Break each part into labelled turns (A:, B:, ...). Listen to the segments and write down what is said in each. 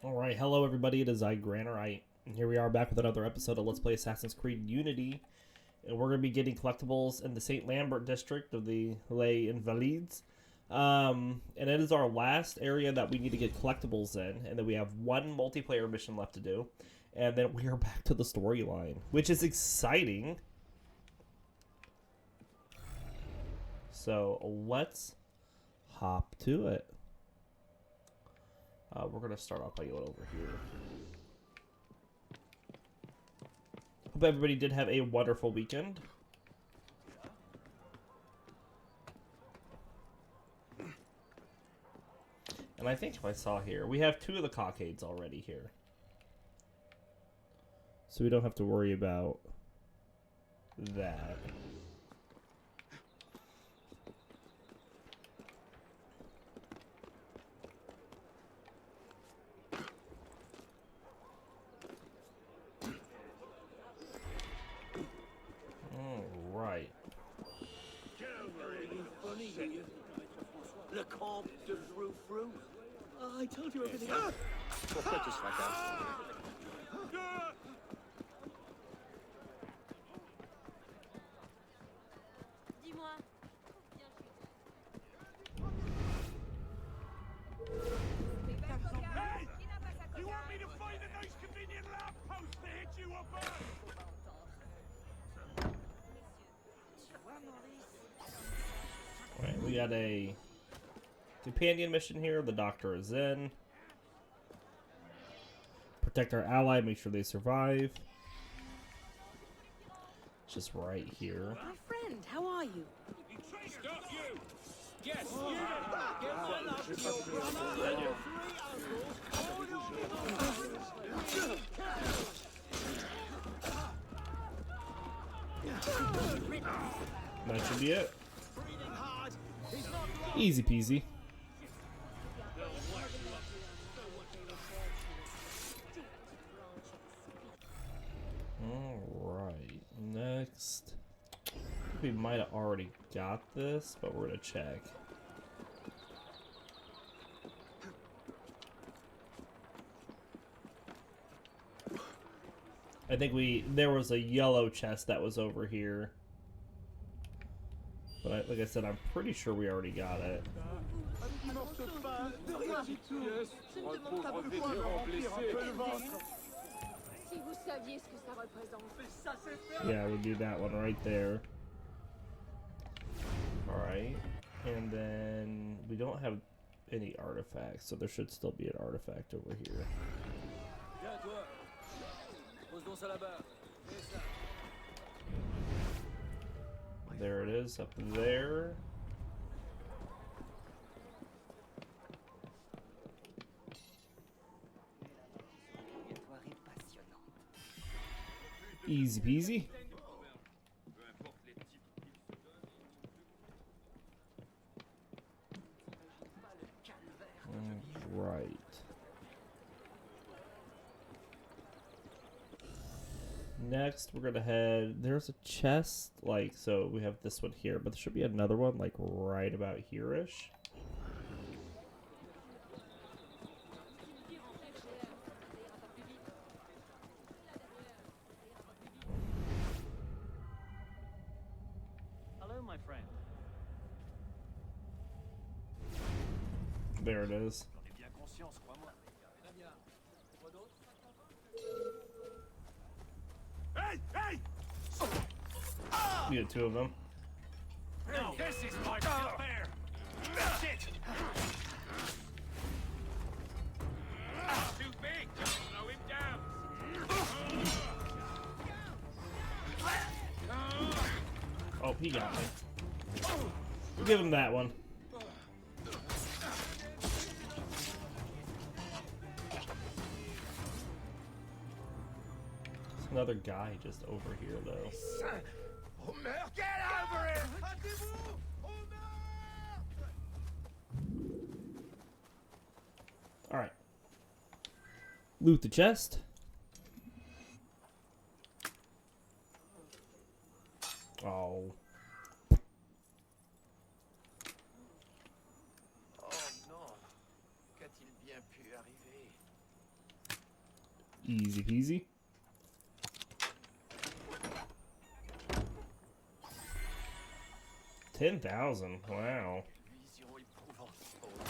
A: Alright, hello everybody, it is I, Grannerite, and here we are back with another episode of Let's Play Assassin's Creed Unity. And we're going to be getting collectibles in the St. Lambert district of the Les Invalides. And it is our last area that we need to get collectibles in, and then we have one multiplayer mission left to do. And then we are back to the storyline, which is exciting. So let's hop to it. We're going to start off by going over here. Hope everybody did have a wonderful weekend. And I think if I saw here, we have 2 of the cockades already here. So we don't have to worry about that. Right.
B: Le Comte de Frou-Frou. I told you everything. Pourquoi tu seras là?
C: Dis-moi.
D: Hey! You want me to find a nice convenient lamppost to hit you up on?
A: Alright, we got a companion mission here. The doctor is in. Protect our ally, make sure they survive. Just right here.
C: My friend, how are you?
D: Stop you! Yes,
A: That should be it. Easy peasy. Alright, next. We might have already got this, but we're gonna check. I think there was a yellow chest that was over here. But like I said, I'm pretty sure we already got it.
C: Si vous saviez ce que ça représente.
A: Yeah, we do that one right there. Alright. And then we don't have any artifacts, so there should still be an artifact over here. There it is, up there. Easy peasy. Right. Next, we're gonna head. There's a chest, like, so we have this one here, but there should be another one, like, right about here-ish.
B: Hello, my friend.
A: There it is.
B: J'en ai bien conscience, crois-moi.
D: Hey! Hey!
A: We had 2 of them.
D: No, this is my fair. Shit! Too big. Just slow him down.
A: Oh, he got me. We'll give him that one. There's another guy just over here, though.
D: Homer, get over here!
A: Alright. Loot the chest. Oh.
E: Oh non, qu'a-t-il bien pu arriver?
A: Easy peasy. $10,000. Wow.
B: Vision éprouvante. Oh, je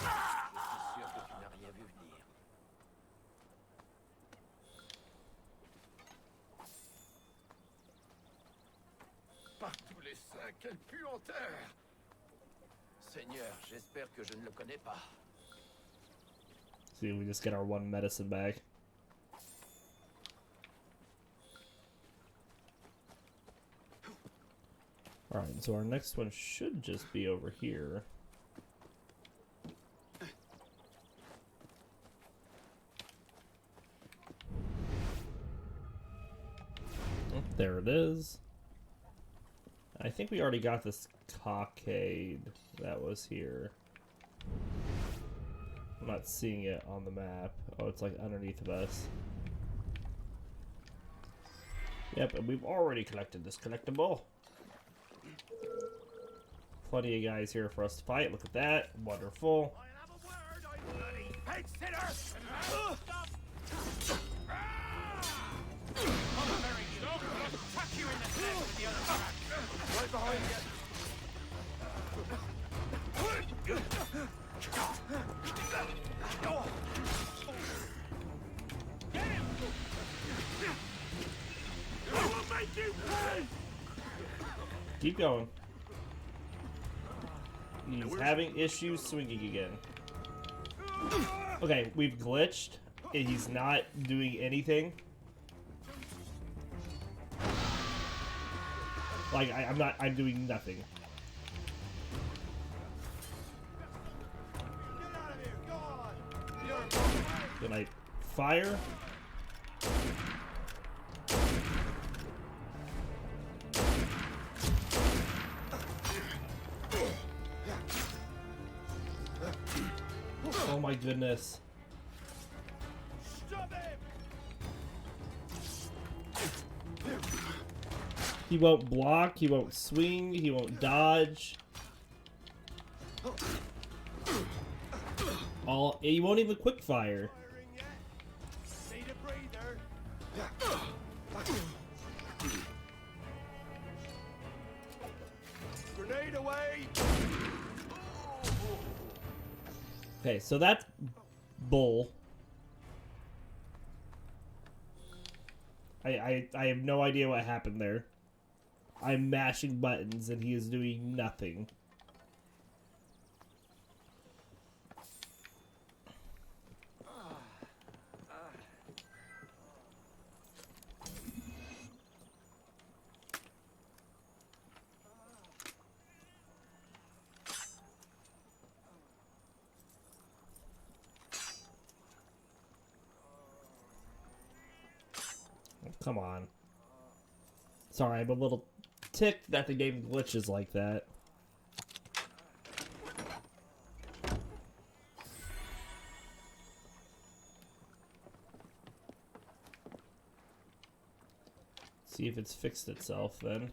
B: suis sûr que tu n'as rien vu venir. Par tous les saints, quelle puanteur! Seigneur, j'espère que je ne le connais pas.
A: See, we just get our one medicine bag. Alright, so our next one should just be over here. Oh, there it is. I think we already got this cockade that was here. I'm not seeing it on the map. Oh, it's like underneath of us. Yep, and we've already collected this collectible. Plenty of guys here for us to fight. Look at that. Wonderful.
D: I'll have a word, I bloody head sitter! Stop! Very stop! I'll tuck you in the head with the other back.
B: Right behind
D: Get him! I will make you pay!
A: Keep going. He's having issues swinging again. Okay, we've glitched, and he's not doing anything. Like, I'm doing nothing.
D: Get out of here, go on!
A: Can I fire? Oh my goodness.
D: Stop him!
A: He won't block, he won't swing, he won't dodge. He won't even quick fire.
D: Firing yet? Need a breather. Grenade away!
A: Okay, so that's bull. I have no idea what happened there. I'm mashing buttons and he is doing nothing. Come on. Sorry, I'm a little ticked that the game glitches like that. See if it's fixed itself then.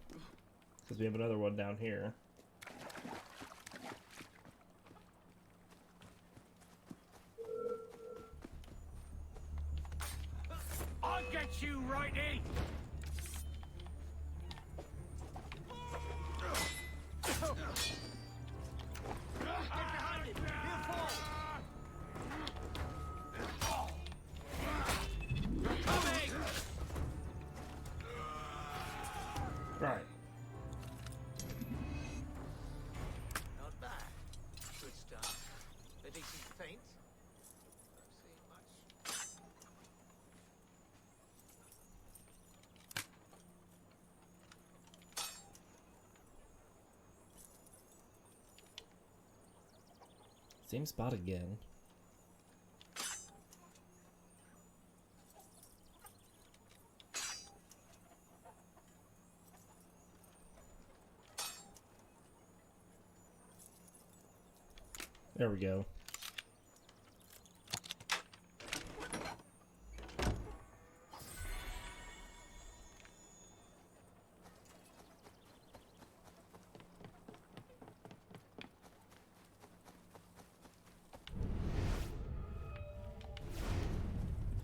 A: Because we have another one down here.
D: I'll get you right in!
A: Right.
B: Not bad. Good stuff. A decent feint. Don't see much.
A: Same spot again. There we go.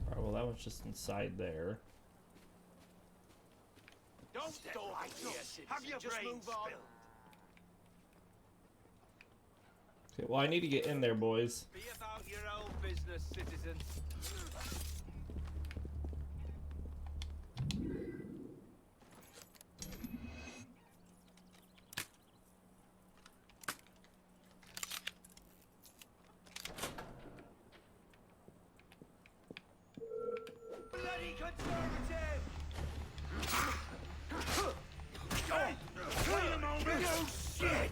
A: Alright, well that Oh, it's just inside there.
D: Don't talk. Have your brains spilled.
A: Okay, well, I need to get in there, boys.
D: Be about your own business, citizens. Bloody conservative! Hey, wait a moment! Oh, shit!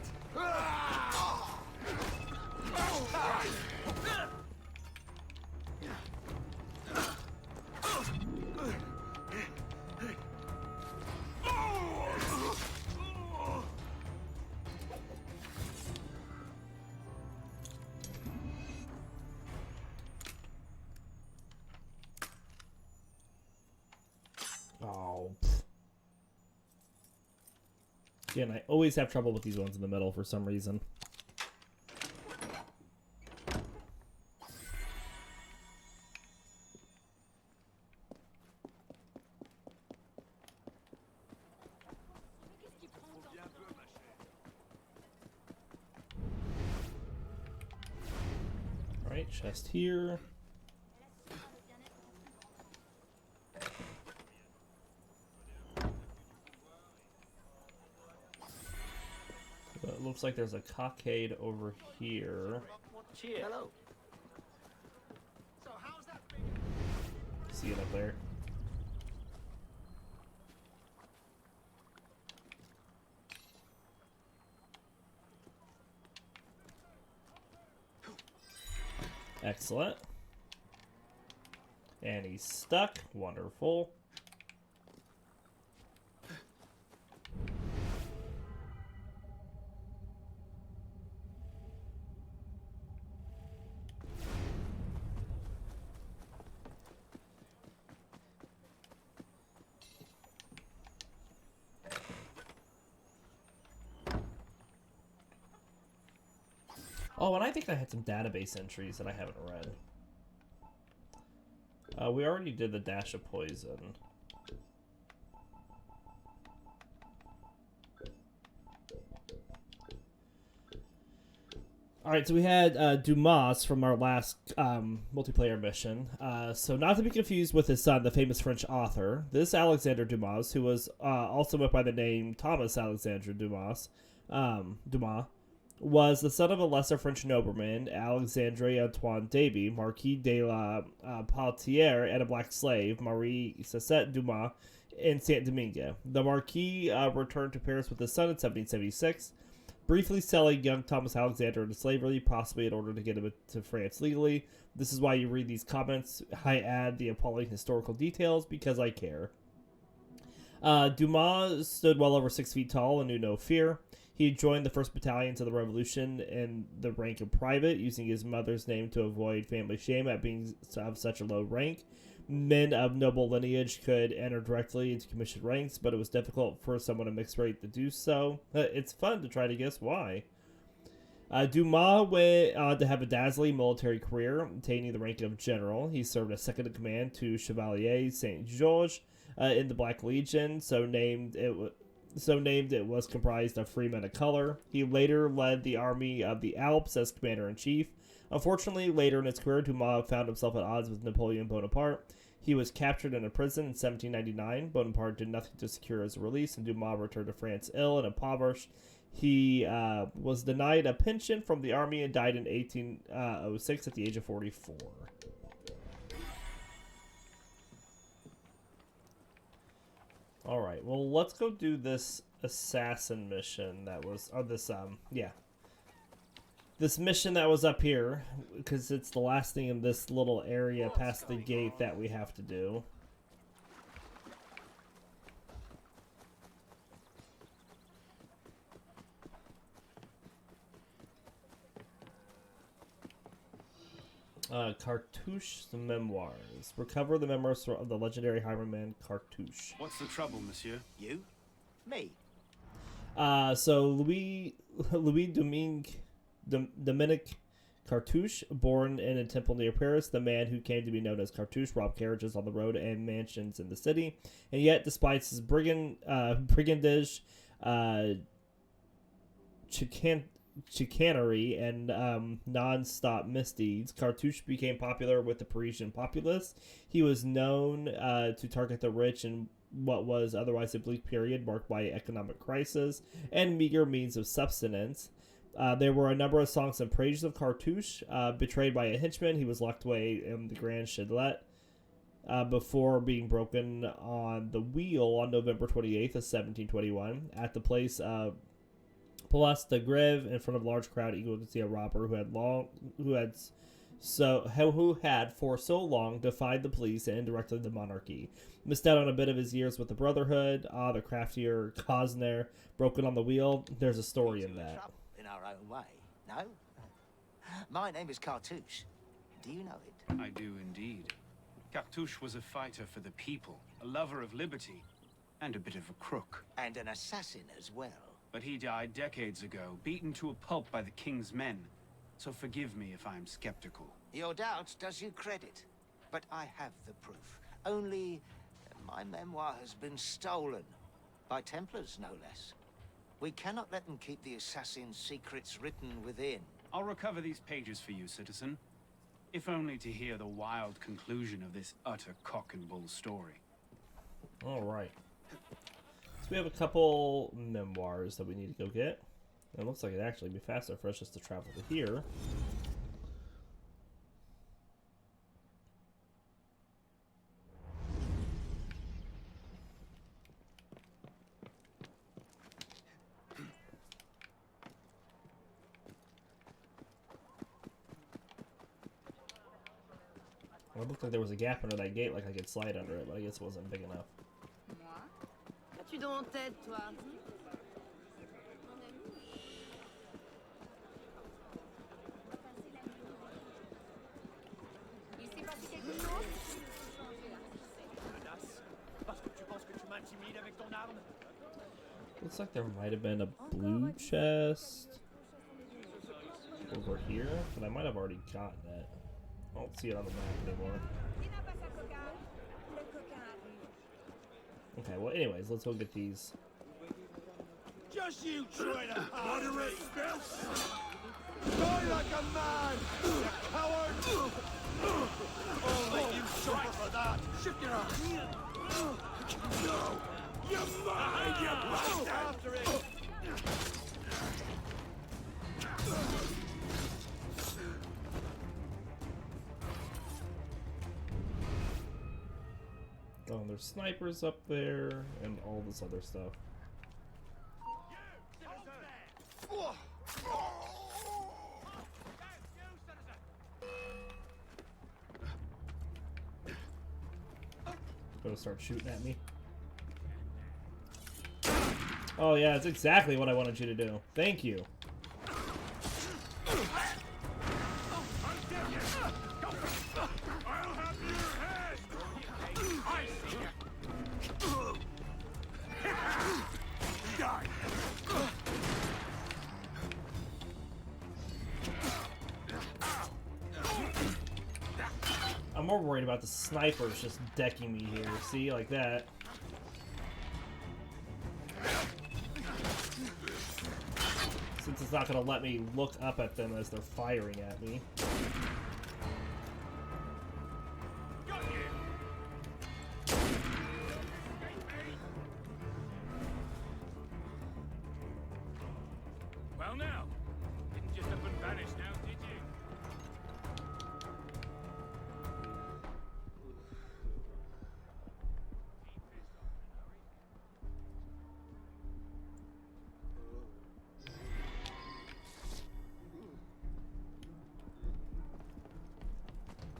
A: Oh. Again, I always have trouble with these ones in the middle for some reason. Alright, chest here. So it looks like there's a cockade over here.
B: Cheers. Hello.
A: See it up there? Excellent. And he's stuck. Wonderful. Oh, and I think I had some database entries that I haven't read. We already did the dash of poison. Alright, so we had Dumas from our last multiplayer mission. So not to be confused with his son, the famous French author. This Alexander Dumas, who was also went by the name Thomas Alexandre Dumas, was the son of a lesser French nobleman, Alexandre Antoine Davy, Marquis de la Peltière, and a black slave, Marie Cessette Dumas, in Saint-Domingue. The Marquis returned to Paris with his son in 1776, briefly selling young Thomas Alexander into slavery, possibly in order to get him to France legally. This is why you read these comments. I add the appalling historical details because I care. Dumas stood well over 6 feet tall and knew no fear. He joined the 1st Battalions of the Revolution in the rank of private, using his mother's name to avoid family shame at being of such a low rank. Men of noble lineage could enter directly into commissioned ranks, but it was difficult for someone of mixed race to do so. It's fun to try to guess why. Dumas went on to have a dazzling military career, attaining the rank of general. He served as second in command to Chevalier Saint George in the Black Legion, so named it was comprised of free men of color. He later led the army of the Alps as commander-in-chief. Unfortunately, later in his career, Dumas found himself at odds with Napoleon Bonaparte. He was captured in a prison in 1799. Bonaparte did nothing to secure his release, and Dumas returned to France ill and impoverished. He was denied a pension from the army and died in 1806 at the age of 44. Alright, well, let's go do this assassin mission that was, this mission that was up here, because it's the last thing in this little area past the gate that we have to do. Cartouche's memoirs. Recover the memoirs of the legendary highwayman Cartouche.
E: What's the trouble, monsieur?
B: You? Me?
A: So Louis Dominique Cartouche, born in a temple near Paris, the man who came to be known as Cartouche robbed carriages on the road and mansions in the city. And yet, despite his brigandage, chicanery, and non-stop misdeeds, Cartouche became popular with the Parisian populace. He was known to target the rich in what was otherwise a bleak period marked by economic crisis and meager means of subsistence. There were a number of songs in praise of Cartouche. Betrayed by a henchman, he was locked away in the Grand Châtelet before being broken on the wheel on November 28th of 1721 at the place of Place de Grève in front of a large crowd eager to see a robber who had for so long defied the police and indirectly the monarchy. Missed out on a bit of his years with the Brotherhood. The craftier Cosner broken on the wheel. There's a story in that.
E: In our own way, no? My name is Cartouche. Do you know it?
F: I do indeed. Cartouche was a fighter for the people, a lover of liberty, and a bit of a crook.
E: And an assassin as well.
F: But he died decades ago, beaten to a pulp by the king's men. So forgive me if I'm skeptical.
E: Your doubt does you credit. But I have the proof. Only my memoir has been stolen. By Templars, no less. We cannot let them keep the assassin's secrets written within.
F: I'll recover these pages for you, citizen. If only to hear the wild conclusion of this utter cock and bull story.
A: Alright. So we have a couple memoirs that we need to go get. It looks like it'd actually be faster for us just to travel to here. Well, it looked like there was a gap under that gate, like I could slide under it, but I guess it wasn't big enough.
C: Moi? Qu'as-tu dans la tête, toi? Il s'est passé quelque chose?
D: Menace? Parce que tu penses que tu m'intimides avec ton arme?
A: Looks like there might have been a blue chest over here, but I might have already gotten it. I don't see it on the map anymore. Okay, well, anyways, let's go get these.
D: Just you try to moderate this! Die like a man! You coward! Only you suffer for that! Shift your arm! No! You're mine, you bastard! After it!
A: Oh, and there's snipers up there, and all this other stuff. Gonna start shooting at me. Oh yeah, that's exactly what I wanted you to do. Thank you. I'm more worried about the snipers just decking me here. See, like that. Since it's not going to let me look up at them as they're firing at me.
D: Well now, didn't just up and vanish now, did you?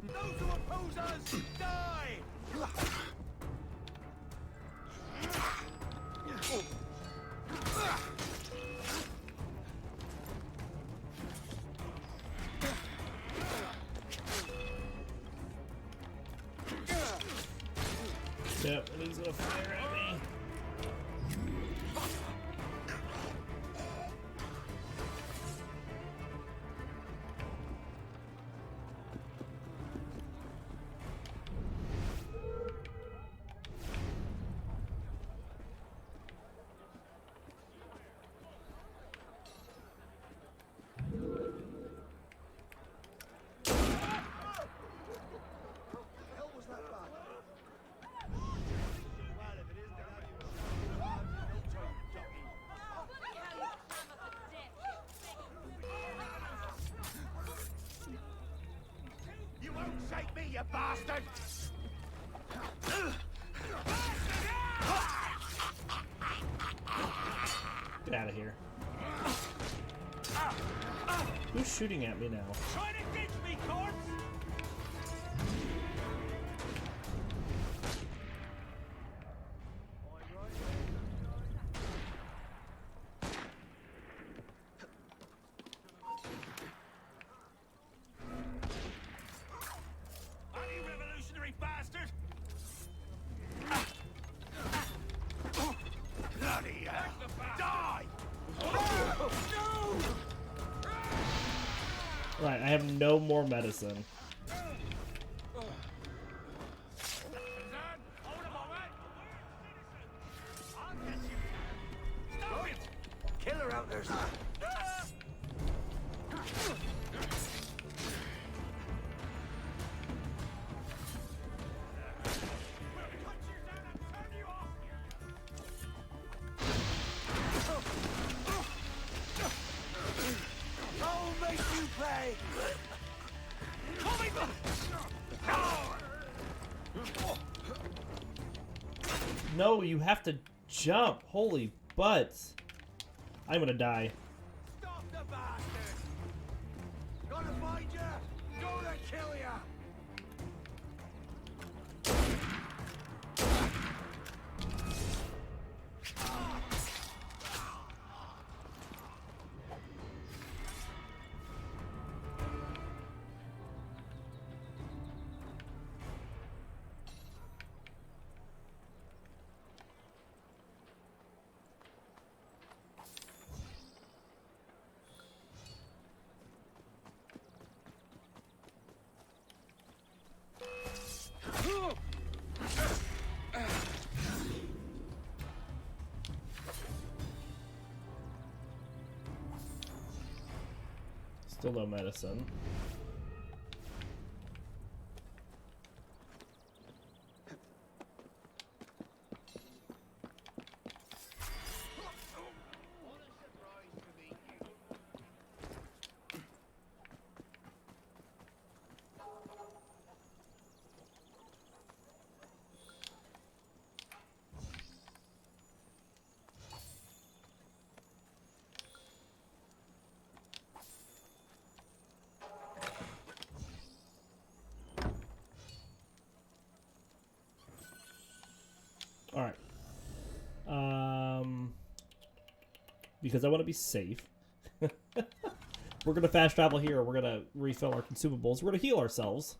D: Those who oppose us, die!
A: Yep, and he's gonna fire at me.
D: bastard!
A: Get out of here. Who's shooting at me now?
D: Try to ditch me, corpse! Anti-revolutionary bastard! Bloody hell! Die!
A: Right, I have no more medicine.
D: Killer out there, son. I'll make you pay.
A: No, you have to jump. Holy butts. I'm gonna die.
D: Stop the bastard! Gonna find ya! Gonna kill ya!
A: Still no medicine. All right. Because I want to be safe, we're gonna fast travel here. We're gonna refill our consumables. We're gonna heal ourselves.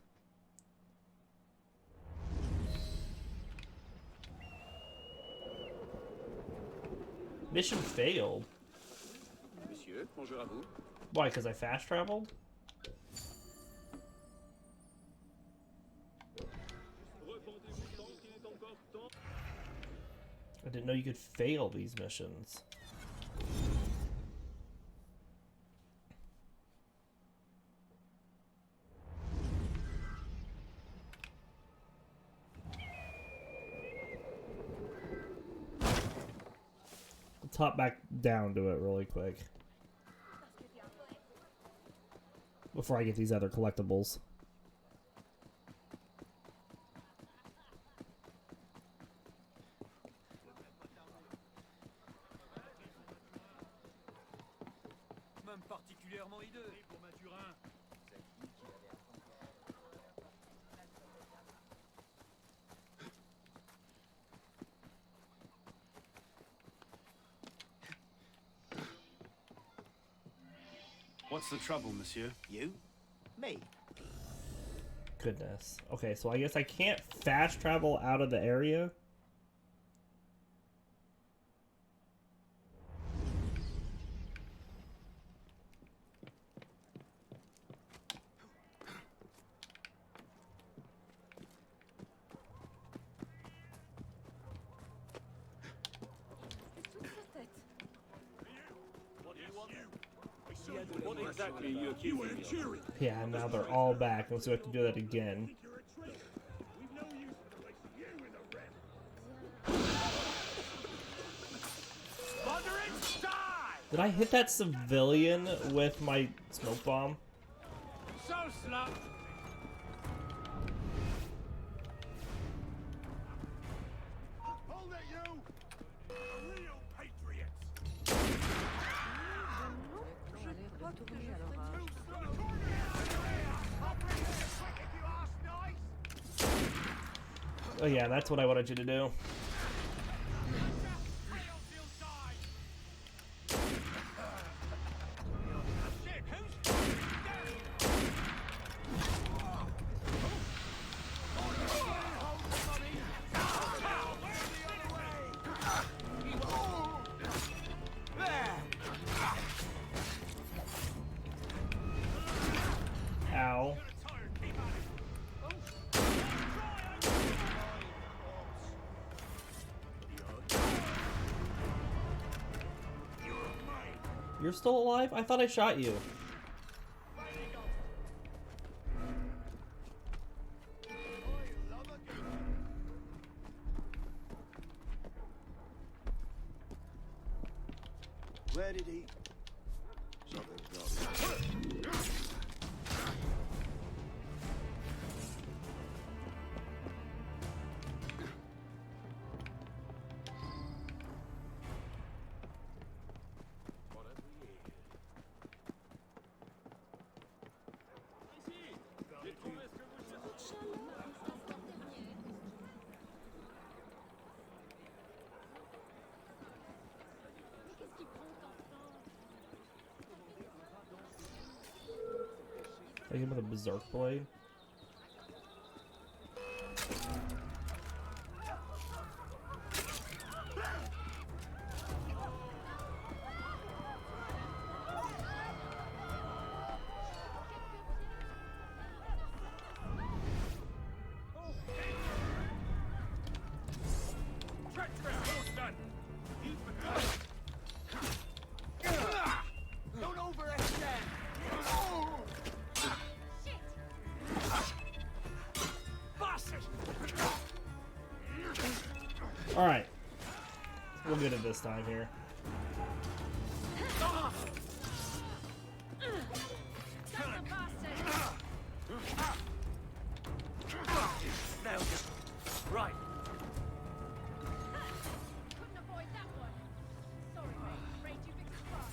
A: Mission failed.
G: Monsieur, bonjour à vous.
A: Why? Because I fast traveled? I didn't know you could fail these missions. I'll top back down to it really quick before I get these other collectibles.
D: Particulièrement hideux pour Mathurin.
F: What's the trouble, monsieur?
E: You? Me?
A: Goodness. Okay, so I guess I can't fast travel out of the area.
G: What exactly are you accusing me of?
A: Yeah, now they're all back, and so we have to do that again. Did I hit that civilian with my smoke bomb?
D: So slap.
A: Oh yeah, that's what I wanted you to do. Ow. You're still alive? I thought I shot you.
D: Where did he?
A: I hit him with a berserk blade.
D: Don't overextend.
A: Alright. We'll get it this time here.
D: Right.
C: Couldn't avoid that one. Sorry, mate. Afraid you picked the spot.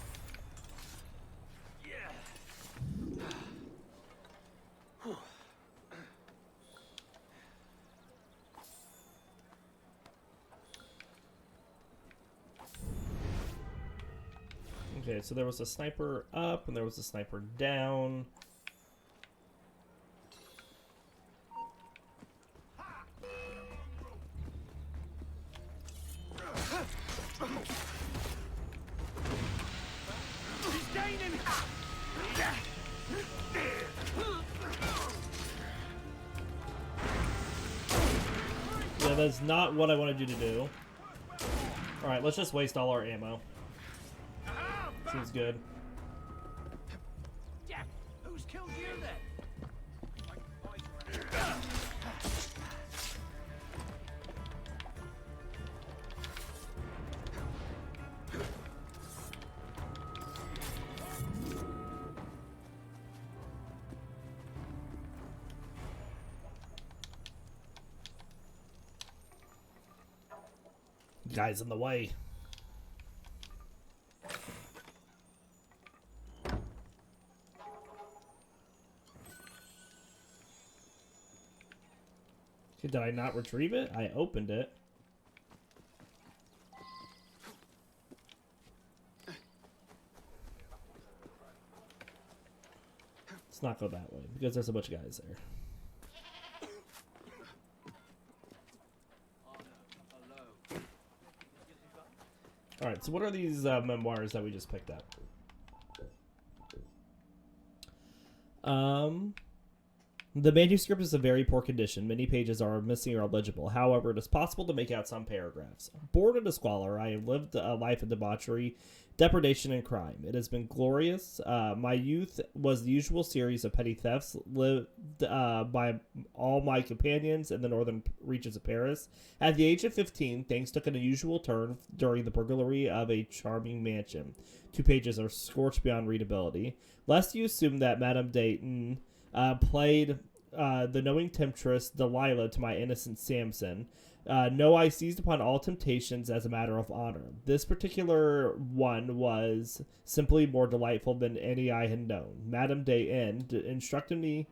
A: Okay, so there was a sniper up and there was a sniper down. Yeah, that's not what I wanted you to do. Alright, let's just waste all our ammo. Seems good.
D: Jack, who's killed you then?
A: Guy's in the way. Did I not retrieve it? I opened it. Let's not go that way because there's a bunch of guys there. Alright, so what are these memoirs that we just picked up? The manuscript is in very poor condition. Many pages are missing or illegible. However, it is possible to make out some paragraphs. Born in a squalor, I have lived a life of debauchery, depredation, and crime. It has been glorious. My youth was the usual series of petty thefts lived by all my companions in the northern reaches of Paris. At the age of 15, things took an unusual turn during the burglary of a charming mansion. 2 pages are scorched beyond readability. Lest you assume that Madame Dayton played the knowing temptress Delilah to my innocent Samson. No, I seized upon all temptations as a matter of honor. This particular one was simply more delightful than any I had known. Madame de N instructed me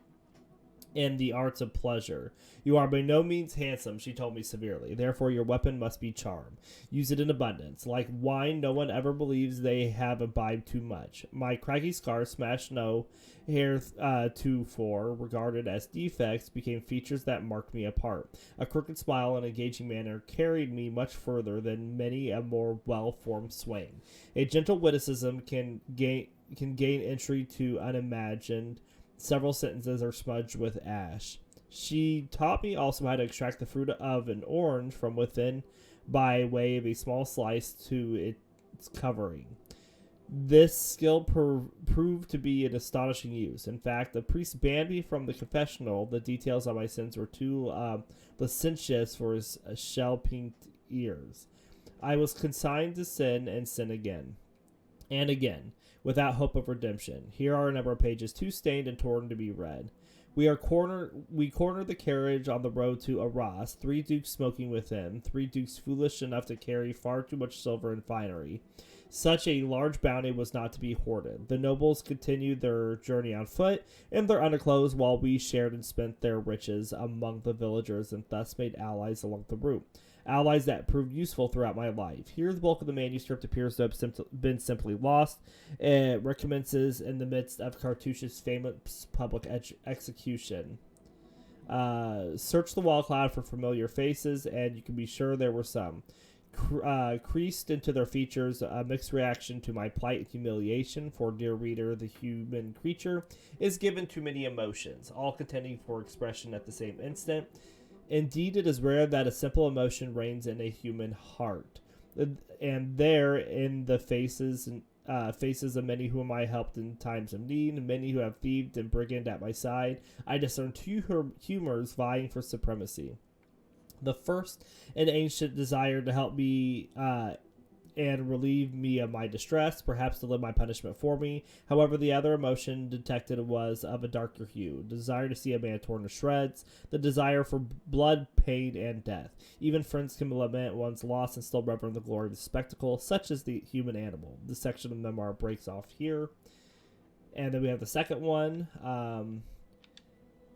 A: in the arts of pleasure. You are by no means handsome, she told me severely. Therefore, your weapon must be charm. Use it in abundance. Like wine, no one ever believes they have imbibed too much. My craggy scar, smashed no heretofore regarded as defects, became features that marked me apart. A crooked smile and engaging manner carried me much further than many a more well-formed swain. A gentle witticism can gain entry to unimagined. Several sentences are smudged with ash. She taught me also how to extract the fruit of an orange from within by way of a small slice to its covering. This skill proved to be an astonishing use. In fact, the priest banned me from the confessional. The details of my sins were too licentious for his shell-pinked ears. I was consigned to sin and sin again. And again, without hope of redemption. Here are a number of pages too stained and torn to be read. We cornered the carriage on the road to Arras, 3 dukes smoking within, 3 dukes foolish enough to carry far too much silver and finery. Such a large bounty was not to be hoarded. The nobles continued their journey on foot, in their underclothes, while we shared and spent their riches among the villagers and thus made allies along the route. Allies that proved useful throughout my life. Here the bulk of the manuscript appears to have been simply lost. It recommences in the midst of Cartouche's famous public execution. Search the wall cloud for familiar faces, and you can be sure there were some. Creased into their features, a mixed reaction to my plight and humiliation, for, dear reader, the human creature is given to many emotions, all contending for expression at the same instant. Indeed, it is rare that a simple emotion reigns in a human heart. And there, in the faces of many whom I helped in times of need, many who have thieved and brigand at my side, I discern 2 humors vying for supremacy. The first, an ancient desire to help me and relieve me of my distress, perhaps to live my punishment for me. However, the other emotion detected was of a darker hue, desire to see a man torn to shreds, the desire for blood, pain, and death. Even friends can lament one's loss and still reverence the glory of the spectacle, such as the human animal. This section of the memoir breaks off here. And then we have the second one.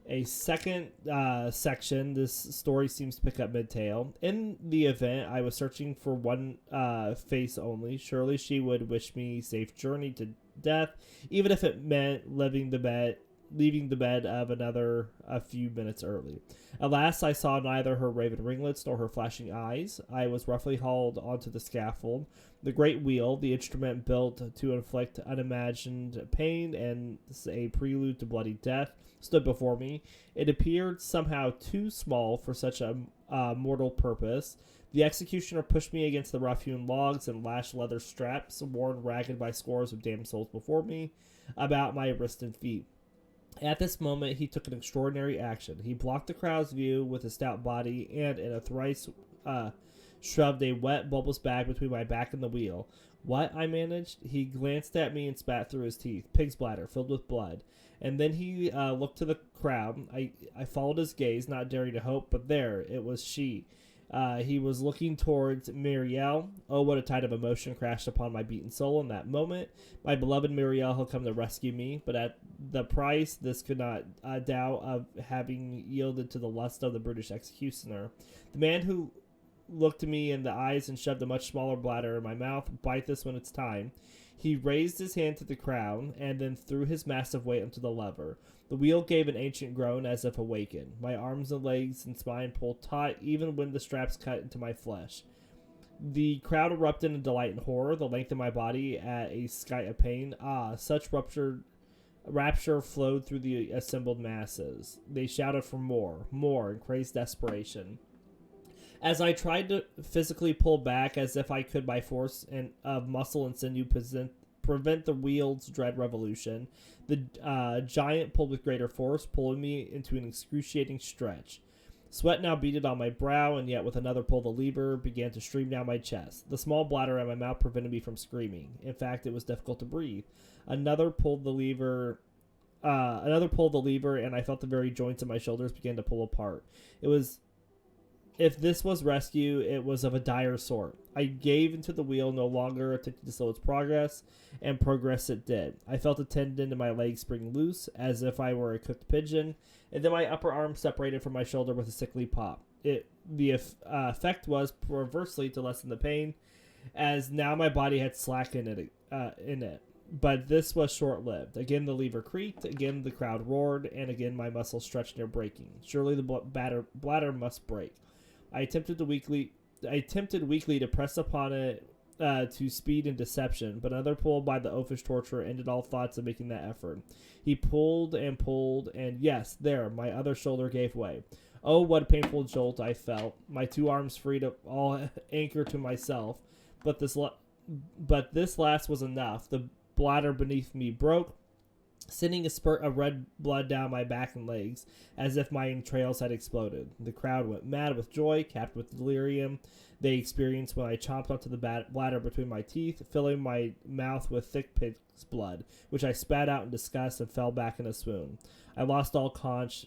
A: A second section, this story seems to pick up mid-tale. In the event, I was searching for one face only. Surely she would wish me safe journey to death, even if it meant leaving the bed of another a few minutes early. Alas, I saw neither her raven ringlets nor her flashing eyes. I was roughly hauled onto the scaffold. The great wheel, the instrument built to inflict unimagined pain and a prelude to bloody death, stood before me. It appeared somehow too small for such a mortal purpose. The executioner pushed me against the rough-hewn logs and lashed leather straps, worn ragged by scores of damned souls before me, about my wrists and feet. At this moment, he took an extraordinary action. He blocked the crowd's view with his stout body and, in a thrice, shoved a wet, bulbous bag between my back and the wheel. What? I managed. He glanced at me and spat through his teeth. Pig's bladder, filled with blood. And then he looked to the crowd. I followed his gaze, not daring to hope, but there, it was she. He was looking towards Muriel. Oh, what a tide of emotion crashed upon my beaten soul in that moment. My beloved Muriel had come to rescue me, but at the price this could not doubt of having yielded to the lust of the brutish executioner. The man who looked me in the eyes and shoved a much smaller bladder in my mouth. Bite this when it's time. He raised his hand to the crown and then threw his massive weight onto the lever. The wheel gave an ancient groan as if awakened. My arms and legs and spine pulled taut even when the straps cut into my flesh. The crowd erupted in delight and horror, the length of my body at a sky of pain. Ah, such rapture flowed through the assembled masses. They shouted for more, in crazed desperation. As I tried to physically pull back as if I could by force of muscle and sinew prevent the wheel's dread revolution, the giant pulled with greater force, pulling me into an excruciating stretch. Sweat now beaded on my brow, and yet with another pull the lever began to stream down my chest. The small bladder at my mouth prevented me from screaming. In fact, it was difficult to breathe. Another pulled the lever, and I felt the very joints of my shoulders begin to pull apart. It was if this was rescue, it was of a dire sort. I gave into the wheel, no longer attempting to slow its progress, and progress it did. I felt a tendon in my leg spring loose, as if I were a cooked pigeon, and then my upper arm separated from my shoulder with a sickly pop. The effect was perversely to lessen the pain, as now my body had slack in it. But this was short-lived. Again, the lever creaked. Again, the crowd roared, and again, my muscles stretched near breaking. Surely the bladder must break. I attempted weakly to press upon it to speed and deception, but another pull by the oafish torturer ended all thoughts of making that effort. He pulled, and yes, there, my other shoulder gave way. Oh, what a painful jolt I felt. My two arms freed of all anchor to myself, but this last was enough. The bladder beneath me broke, sending a spurt of red blood down my back and legs, as if my entrails had exploded. The crowd went mad with joy, capped with delirium they experienced when I chomped onto the bladder between my teeth, filling my mouth with thick pig's blood, which I spat out in disgust and fell back in a swoon. I lost all conch.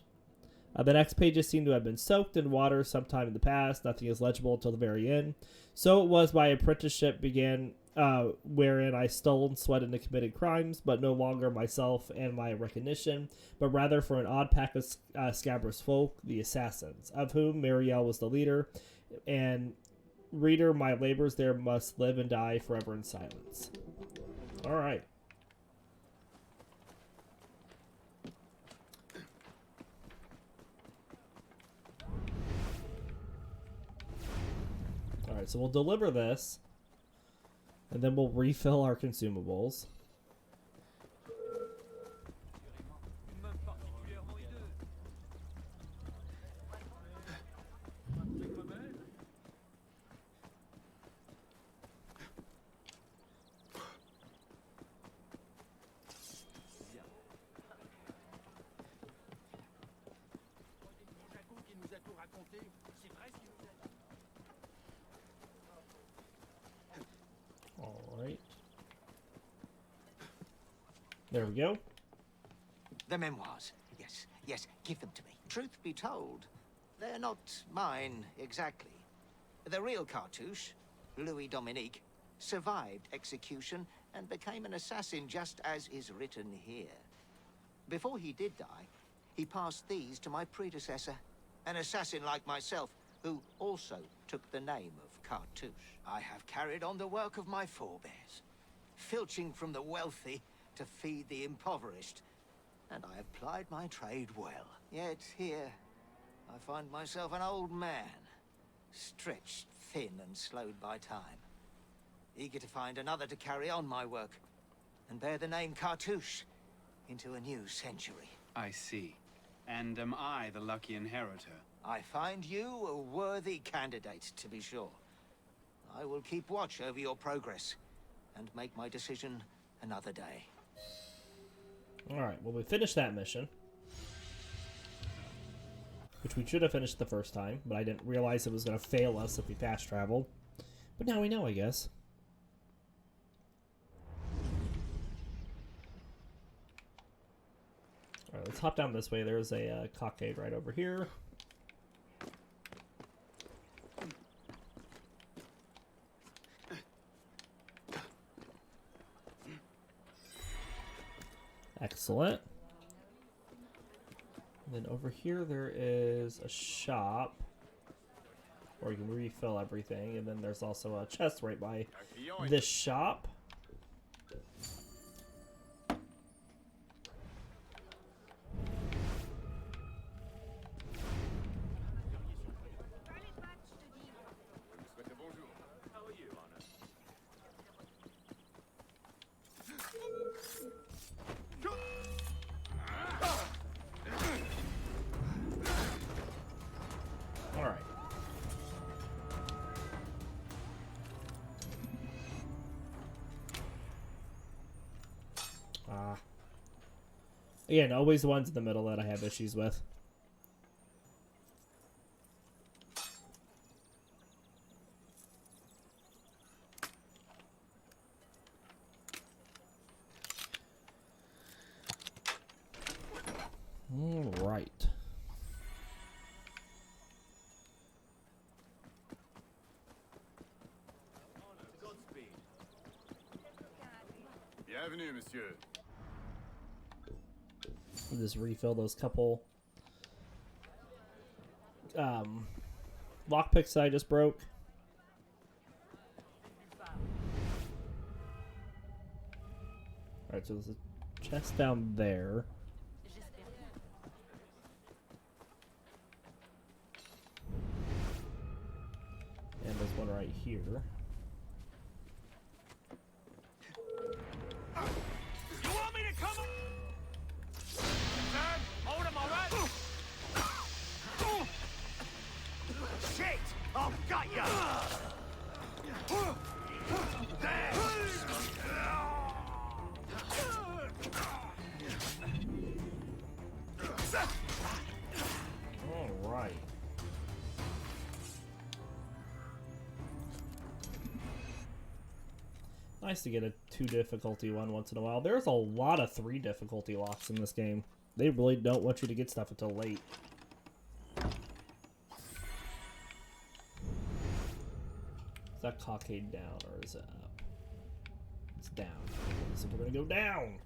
A: The next pages seem to have been soaked in water sometime in the past. Nothing is legible until the very end. So it was my apprenticeship began, wherein I stole and sweated and committed crimes, but no longer myself and my recognition, but rather for an odd pack of scabrous folk, the assassins, of whom Marielle was the leader. And reader, my labors there must live and die forever in silence. All right. Alright, so we'll deliver this, and then we'll refill our consumables. Alright. There we go.
E: The memoirs. Yes, give them to me. Truth be told, they're not mine exactly. The real Cartouche, Louis Dominique, survived execution and became an assassin just as is written here. Before he did die, he passed these to my predecessor, an assassin like myself, who also took the name of Cartouche. I have carried on the work of my forebears, filching from the wealthy to feed the impoverished, and I have plied my trade well. Yet here, I find myself an old man, stretched thin and slowed by time, eager to find another to carry on my work and bear the name Cartouche into a new century.
F: I see. And am I the lucky inheritor?
E: I find you a worthy candidate, to be sure. I will keep watch over your progress and make my decision another day.
A: Alright, well, we finished that mission, which we should have finished the first time, but I didn't realize it was going to fail us if we fast traveled. But now we know, I guess. Alright, let's hop down this way. There's a cockade right over here. Excellent. And then over here there is a shop where you can refill everything, and then there's also a chest right by this shop. Again, always the ones in the middle that I have issues with. All right.
G: Bienvenue, monsieur.
A: Just refill those couple lockpicks that I just broke. Alright, so there's a chest down there. And there's one right here.
D: You want me to come? Turn! Hold him, all right? Shit! I've got ya! There!
A: All right. Nice to get a 2 difficulty one once in a while. There's a lot of 3 difficulty locks in this game. They really don't want you to get stuff until late. Is that cockade down or is it up? It's down. So we're gonna go down.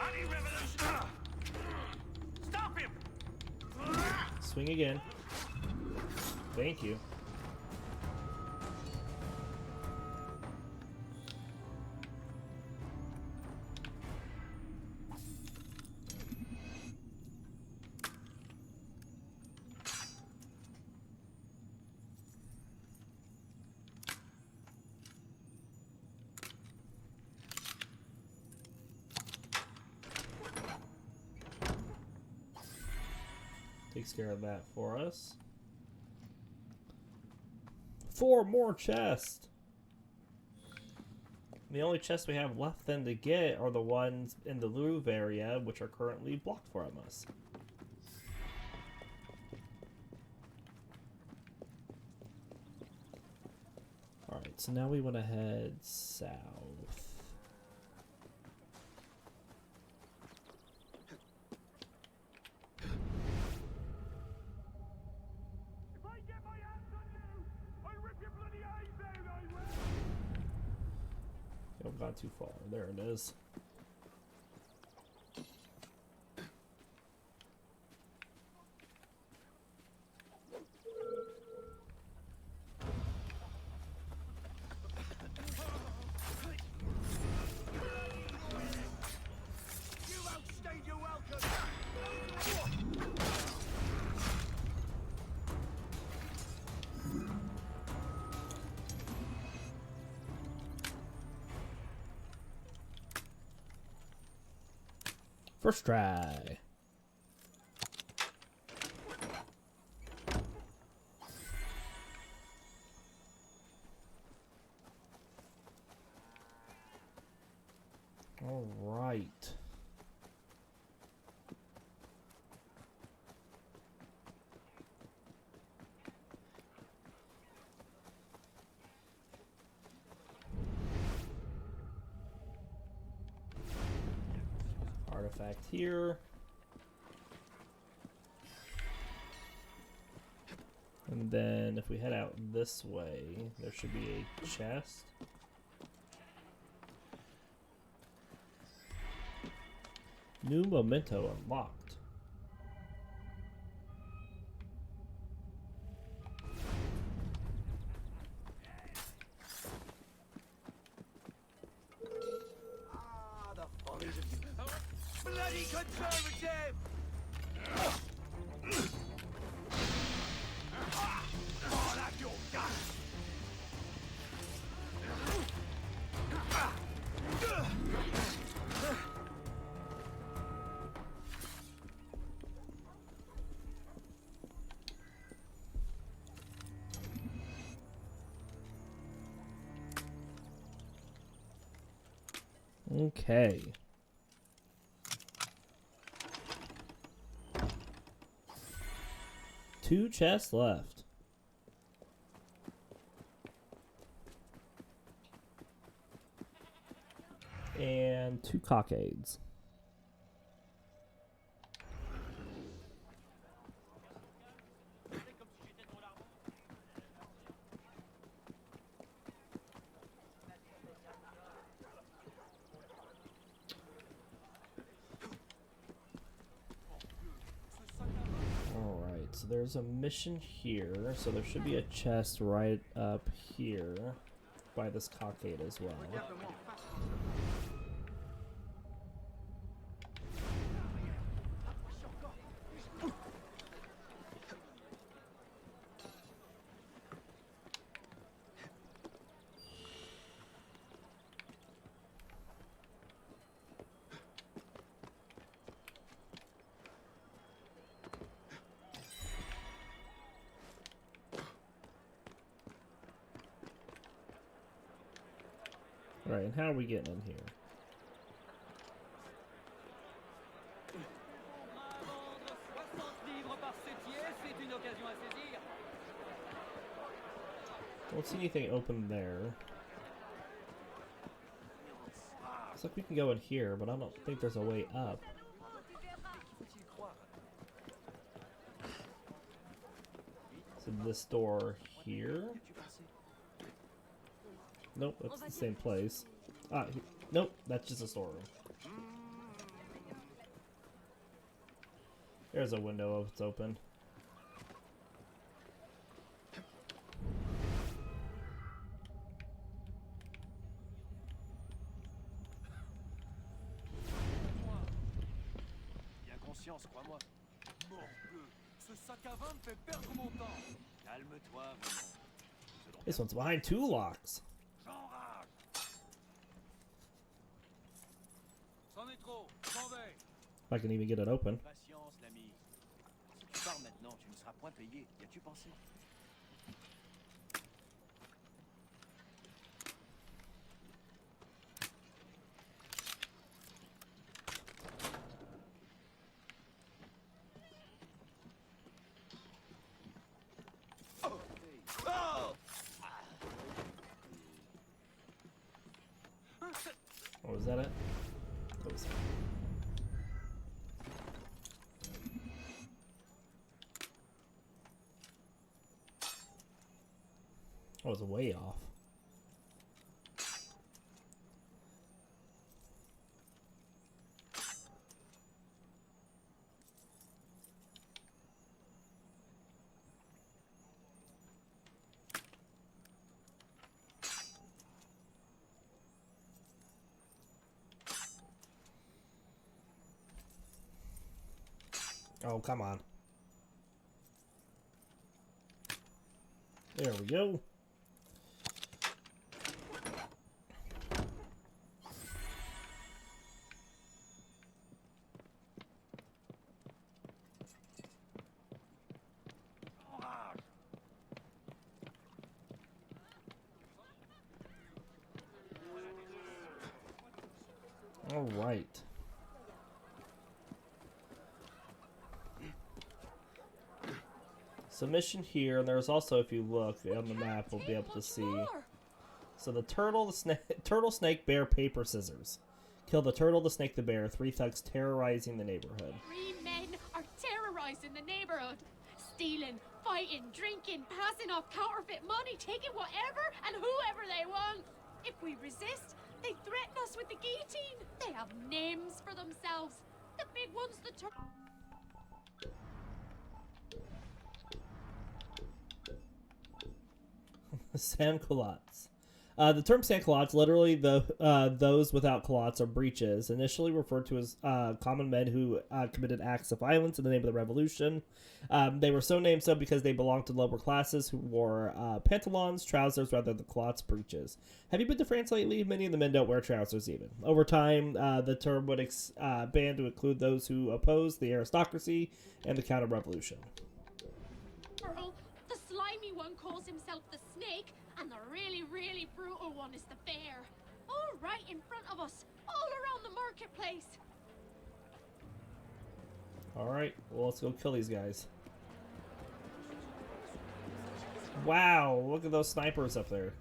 D: Anti-revolutionary! Stop him!
A: Swing again. Thank you. Takes care of that for us. 4 more chests. The only chests we have left then to get are the ones in the Louvre area, which are currently blocked from us. Alright, so now we want to head south.
D: If I get my hands on you, I rip your bloody eyes out, I will!
A: I've gone too far. There it is.
D: You outstayed your welcome!
A: First try. All right. Artifact here. And then if we head out this way, there should be a chest. New memento unlocked.
D: Ah, the follies of you. Bloody conservative! Oh, that's your gun!
A: Okay. Two chests left. And two cockades. Alright, so there's a mission here, so there should be a chest right up here by this cockade as well. Right, and how are we getting in here? Don't see anything open there. Looks like we can go in here, but I don't think there's a way up. So this door here? Nope, that's the same place. Nope, that's just a storeroom. There's a window if it's open.
D: Bien conscience, crois-moi. Morbleu, ce sac à vin me fait perdre mon temps. Calme-toi, Vénon.
A: This one's behind two locks.
D: J'enrage. C'en est trop, j'en vais.
A: If I can even get it open.
D: Patience, l'ami. Si tu pars maintenant, tu ne seras point payé. Y as-tu pensé?
A: Oh, was that it? That was it. I was way off. Oh, come on. There we go. All right. Submission here, and there's also, if you look on the map, we'll be able to see. So the turtle, the snake, turtle, snake, bear, paper, scissors. Kill the turtle, the snake, the bear. 3 thugs terrorizing the neighborhood.
C: 3 men are terrorizing the neighborhood. Stealing, fighting, drinking, passing off counterfeit money, taking whatever and whoever they want. If we resist, they threaten us with the guillotine. They have names for themselves. The big one's the turtle.
A: Sans-culottes. The term sans-culottes, literally those without culottes or breeches, initially referred to as common men who committed acts of violence in the name of the revolution. They were so named so because they belonged to lower classes who wore pantalons, trousers, rather than culottes, breeches. Have you been to France lately? Many of the men don't wear trousers even. Over time, the term would expand to include those who opposed the aristocracy and the counter-revolution.
C: The slimy one calls himself the snake, and the really, really brutal one is the bear. All right in front of us, all place.
A: Alright, well, let's go kill these guys. Wow, look at those snipers up there.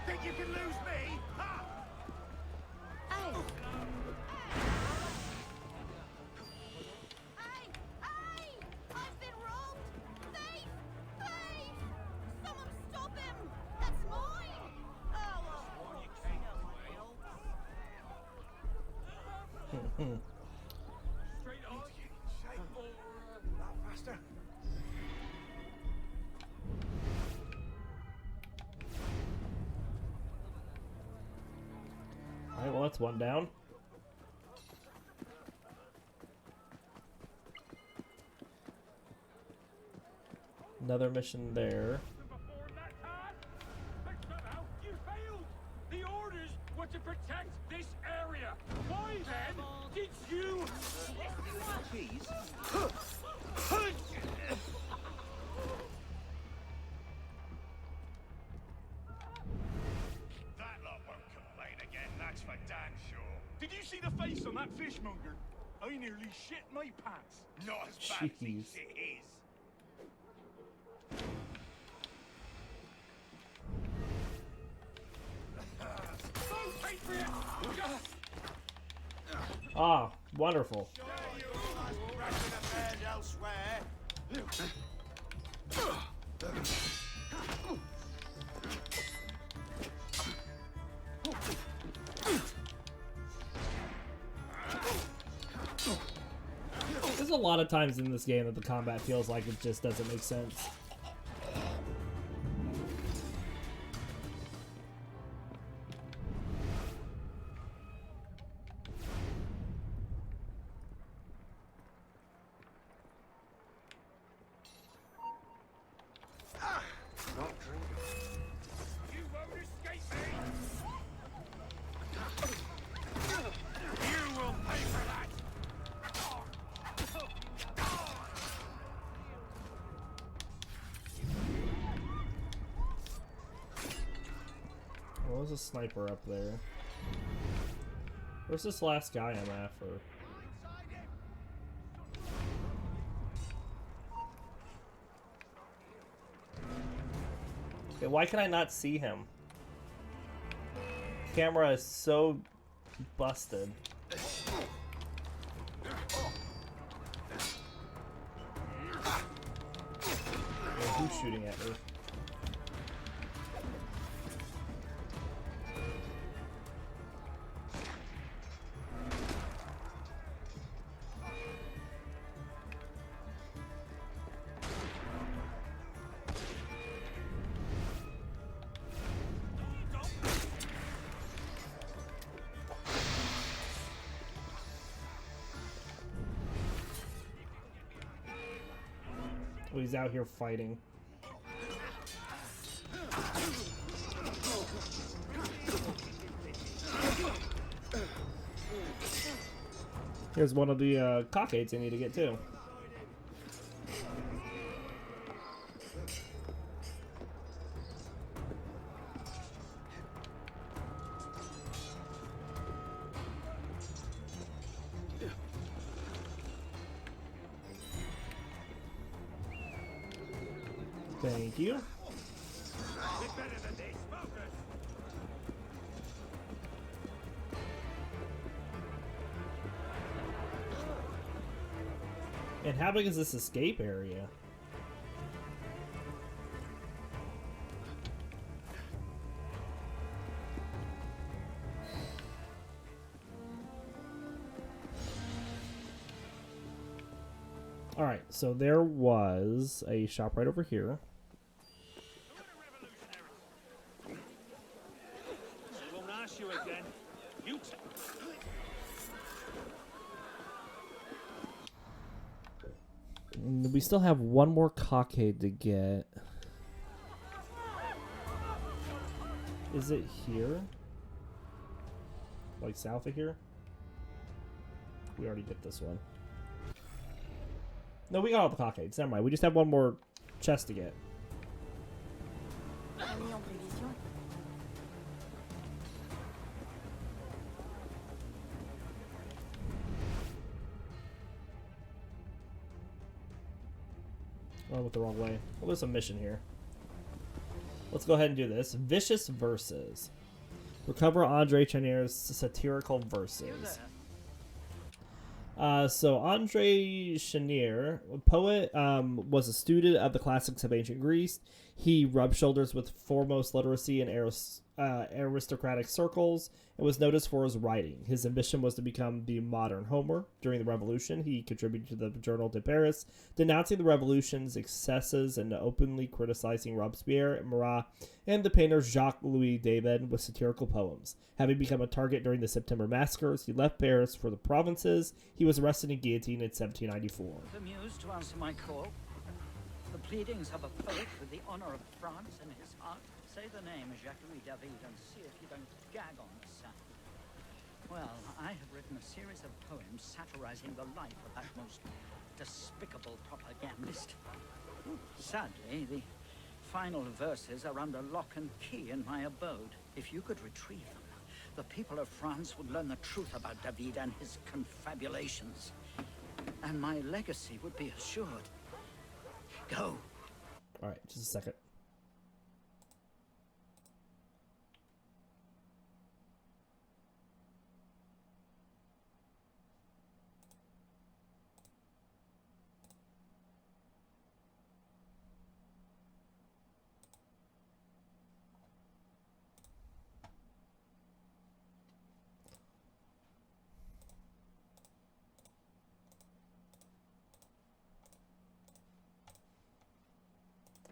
D: Think you can lose me? Ha!
C: Hey! Hey! I've been robbed! Thief! Thief! Someone stop him! That's mine! Oh, well.
D: Straight on. Shape or that faster.
A: Alright, well, that's one down. Another mission there.
D: Before that time, but somehow you failed. The orders were to protect this area. Why then did you? Please. That lot won't complain again. That's for damn sure. Did you see the face on that fishmonger? I nearly shit my pants. Not as bad as he
A: Jeez.
D: shit his.
A: Ah, wonderful. There's a lot of times in this game that the combat feels like it just doesn't make sense.
D: You won't escape me! You will pay for that!
A: Well, there's a sniper up there. Where's this last guy I'm after? Okay, why can I not see him? Camera is so busted. Who's shooting at me? Oh, he's out here fighting. Here's one of the cockades I need to get too. Thank you.
D: It's better than this, focus!
A: And how big is this escape area? Alright, so there was a shop right over here.
D: Won't ask you again.
G: You
A: We still have one more cockade to get. Is it here? Like south of here? We already did this one. No, we got all the cockades. Never mind. We just have one more chest to get. Oh, I went the wrong way. Well, there's a mission here. Let's go ahead and do this. Vicious Verses. Recover Andre Chenier's satirical verses. So Andre Chenier, a poet, was a student of the classics of ancient Greece. He rubbed shoulders with foremost literacy in aristocratic circles and was noticed for his writing. His ambition was to become the modern Homer. During the Revolution, he contributed to the Journal de Paris, denouncing the revolution's excesses and openly criticizing Robespierre, Marat, and the painter Jacques-Louis David with satirical poems. Having become a target during the September massacres, he left Paris for the provinces. He was arrested and guillotined in 1794.
H: The muse to answer my call. The pleadings of a poet with the honor of France in his heart. Say the name Jacques-Louis David and see if you don't gag on the sound. Well, I have written a series of poems satirizing the life of that most despicable propagandist. Sadly, the final verses are under lock and key in my abode. If you could retrieve them, the people of France would learn the truth about David and his confabulations. And my legacy would be assured. Go.
A: Alright, just a second.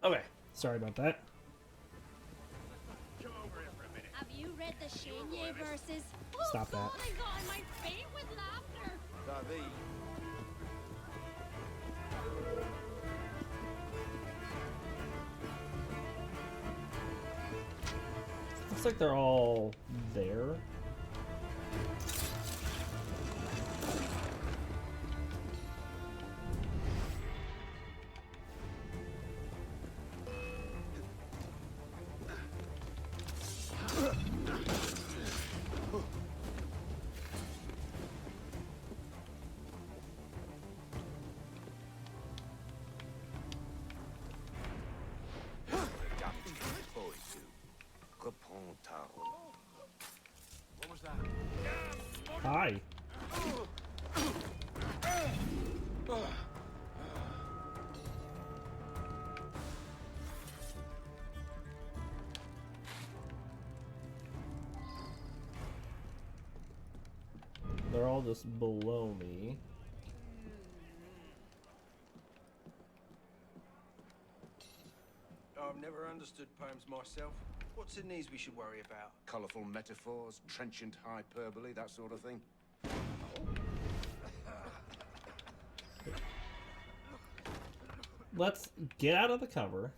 A: Okay, sorry about that.
C: Have you read the Chenier verses?
A: Stop that.
C: I got on my feet with laughter.
D: David.
A: Looks like they're all there. Hi. They're all just below me.
I: I've never understood poems myself. What's in these we should worry about?
B: Colourful metaphors, trenchant hyperbole, that sort of thing.
A: Let's get out of the cover.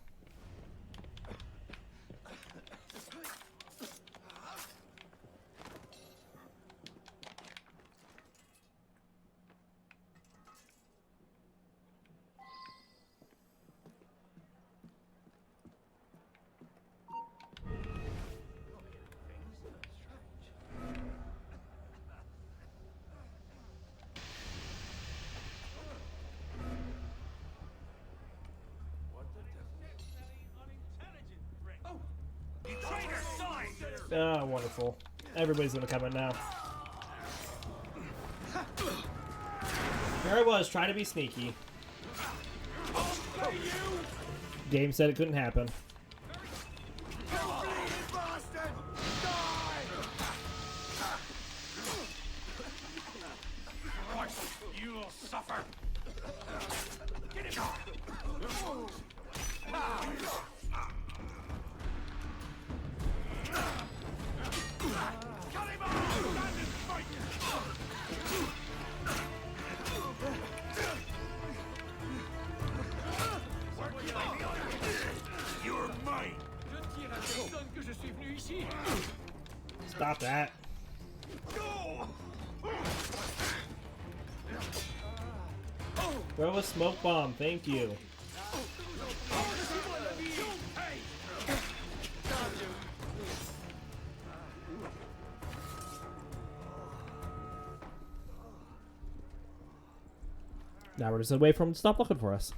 A: Ah, wonderful. Everybody's gonna come in now. There I was, trying to be sneaky. Game said it couldn't happen.
I: You will suffer. Get him. Cut him off!
A: Stop that. Throw a smoke bomb, thank you. Now we're just gonna wait for him to stop looking for us.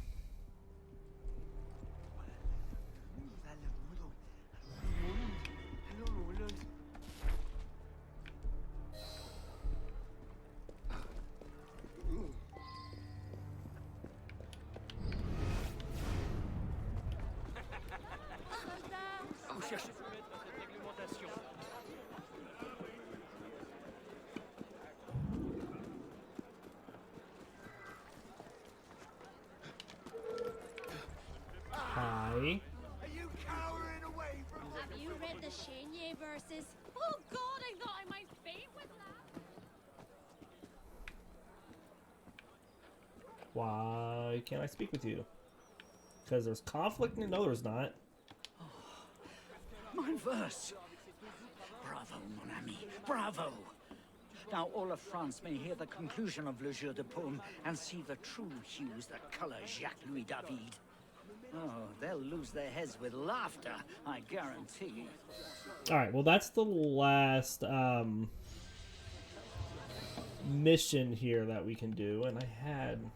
A: Hi.
D: Are you cowering away from
C: Have you read the Shanye verses? Oh God, I thought I might faint with that.
A: Why can't I speak with you? Because there's conflict? No, there's not.
H: My verse. Bravo, mon ami. Bravo. Now all of France may hear the conclusion of Le Jeu de Paume and see the true hues that color Jacques-Louis David. Oh, they'll lose their heads with laughter, I guarantee.
A: Alright, well that's the last mission here that we can do, and I had...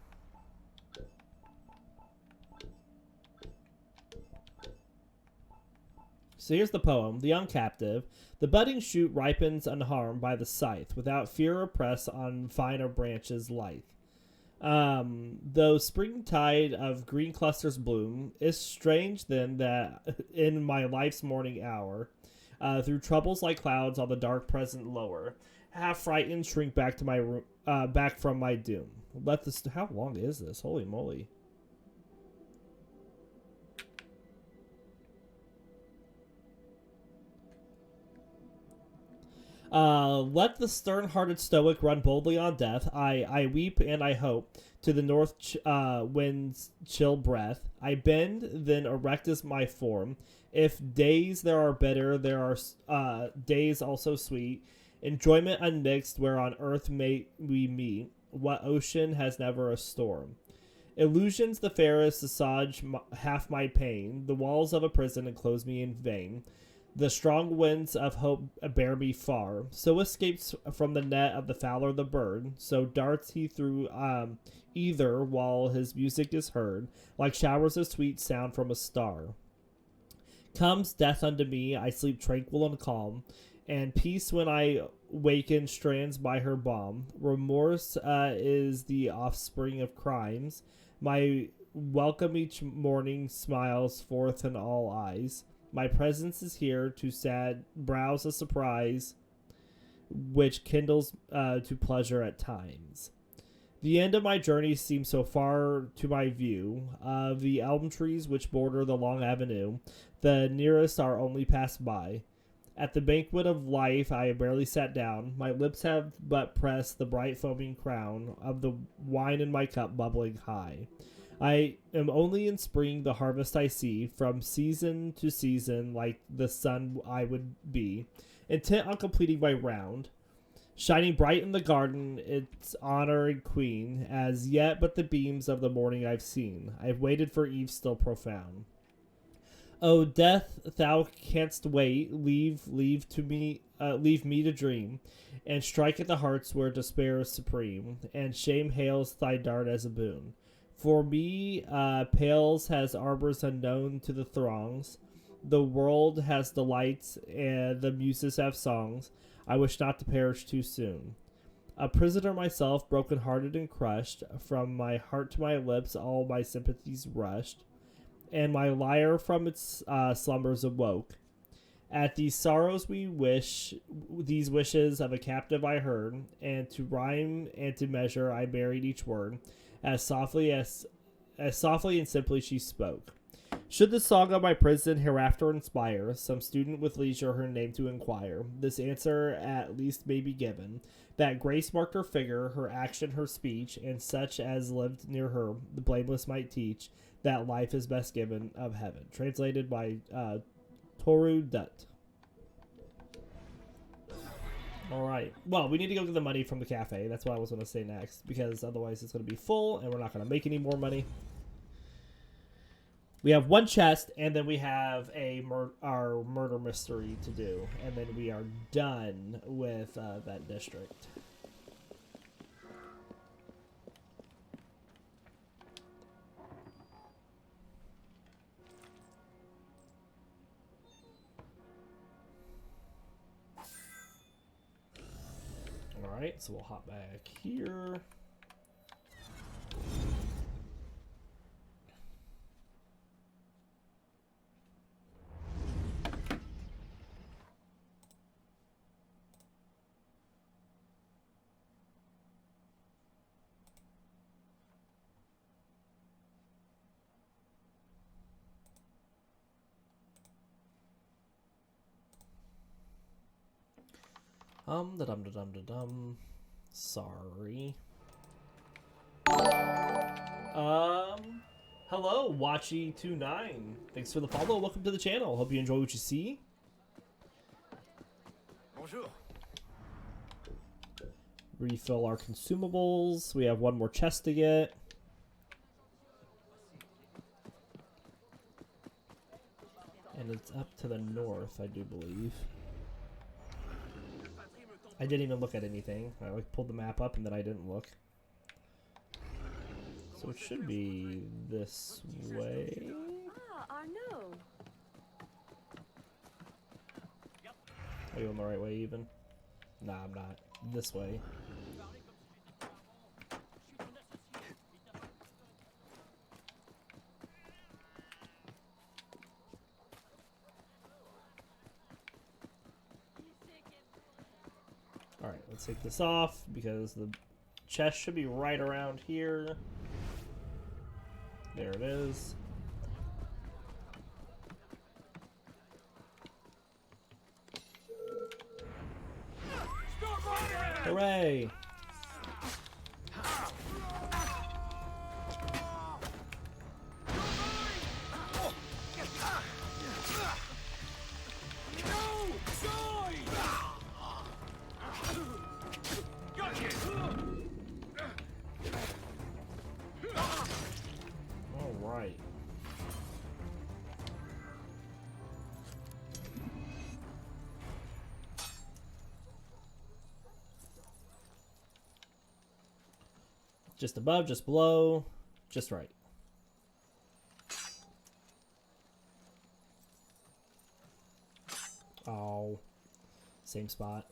A: So here's the poem. The young captive. The budding shoot ripens unharmed by the scythe, without fear or press on finer branches lithe. Though springtide of green clusters bloom, it's strange then that in my life's morning hour, through troubles like clouds on the dark present lower, half frightened shrink back to my room, back from my doom. Let this. How long is this? Holy moly! Let the stern-hearted stoic run boldly on death. I weep and I hope to the north wind's chill breath. I bend, then erect is my form. If days there are bitter, there are days also sweet. Enjoyment unmixed, where on earth may we meet. What ocean has never a storm? Illusions the fairest assuage half my pain. The walls of a prison enclose me in vain. The strong winds of hope bear me far. So escapes from the net of the fowler the bird. So darts he through either while his music is heard, like showers of sweet sound from a star. Comes death unto me, I sleep tranquil and calm, and peace when I waken strands by her balm. Remorse is the offspring of crimes. My welcome each morning smiles forth in all eyes. My presence is here to sad brows a surprise, which kindles to pleasure at times. The end of my journey seems so far to my view. Of the elm trees which border the long avenue, the nearest are only passed by. At the banquet of life I barely sat down. My lips have but pressed the bright foaming crown of the wine in my cup bubbling high. I am only in spring the harvest I see. From season to season, like the sun I would be, intent on completing my round, shining bright in the garden, its honored queen. As yet but the beams of the morning I've seen. I've waited for eve still profound. O death, thou canst wait. Leave me to dream, and strike at the hearts where despair is supreme, and shame hails thy dart as a boon. For me, pales has arbors unknown to the throngs. The world has delights, and the muses have songs. I wish not to perish too soon. A prisoner myself, broken-hearted and crushed, from my heart to my lips all my sympathies rushed, and my lyre from its slumbers awoke. At these sorrows these wishes of a captive I heard, and to rhyme and to measure I buried each word. As softly and simply she spoke. Should the song of my prison hereafter inspire some student with leisure her name to inquire, this answer at least may be given, that grace marked her figure, her action, her speech, and such as lived near her, the blameless might teach, that life is best given of heaven. Translated by Toru Dutt. right. Well, we need to go get the money from the cafe. That's what I was going to say next, because otherwise it's going to be full and we're not going to make any more money. We have one chest, and then we have our murder mystery to do, and then we are done with that district. Alright, so we'll hop back here. Da-dum-da-dum-da-dum. Sorry. Hello, Watchy29. Thanks for the follow. Welcome to the channel. Hope you enjoy what you see.
B: Bonjour.
A: Refill our consumables. We have one more chest to get. And it's up to the north, I do believe. I didn't even look at anything. I like pulled the map up and then I didn't look. So it should be this way.
C: Ah, Arnaud.
A: Are you on the right way even? Nah, I'm not. This way. Alright, let's take this off because the chest should be right around here. There it is. Hooray! Alright. Just above, just below, just right. Oh, same spot.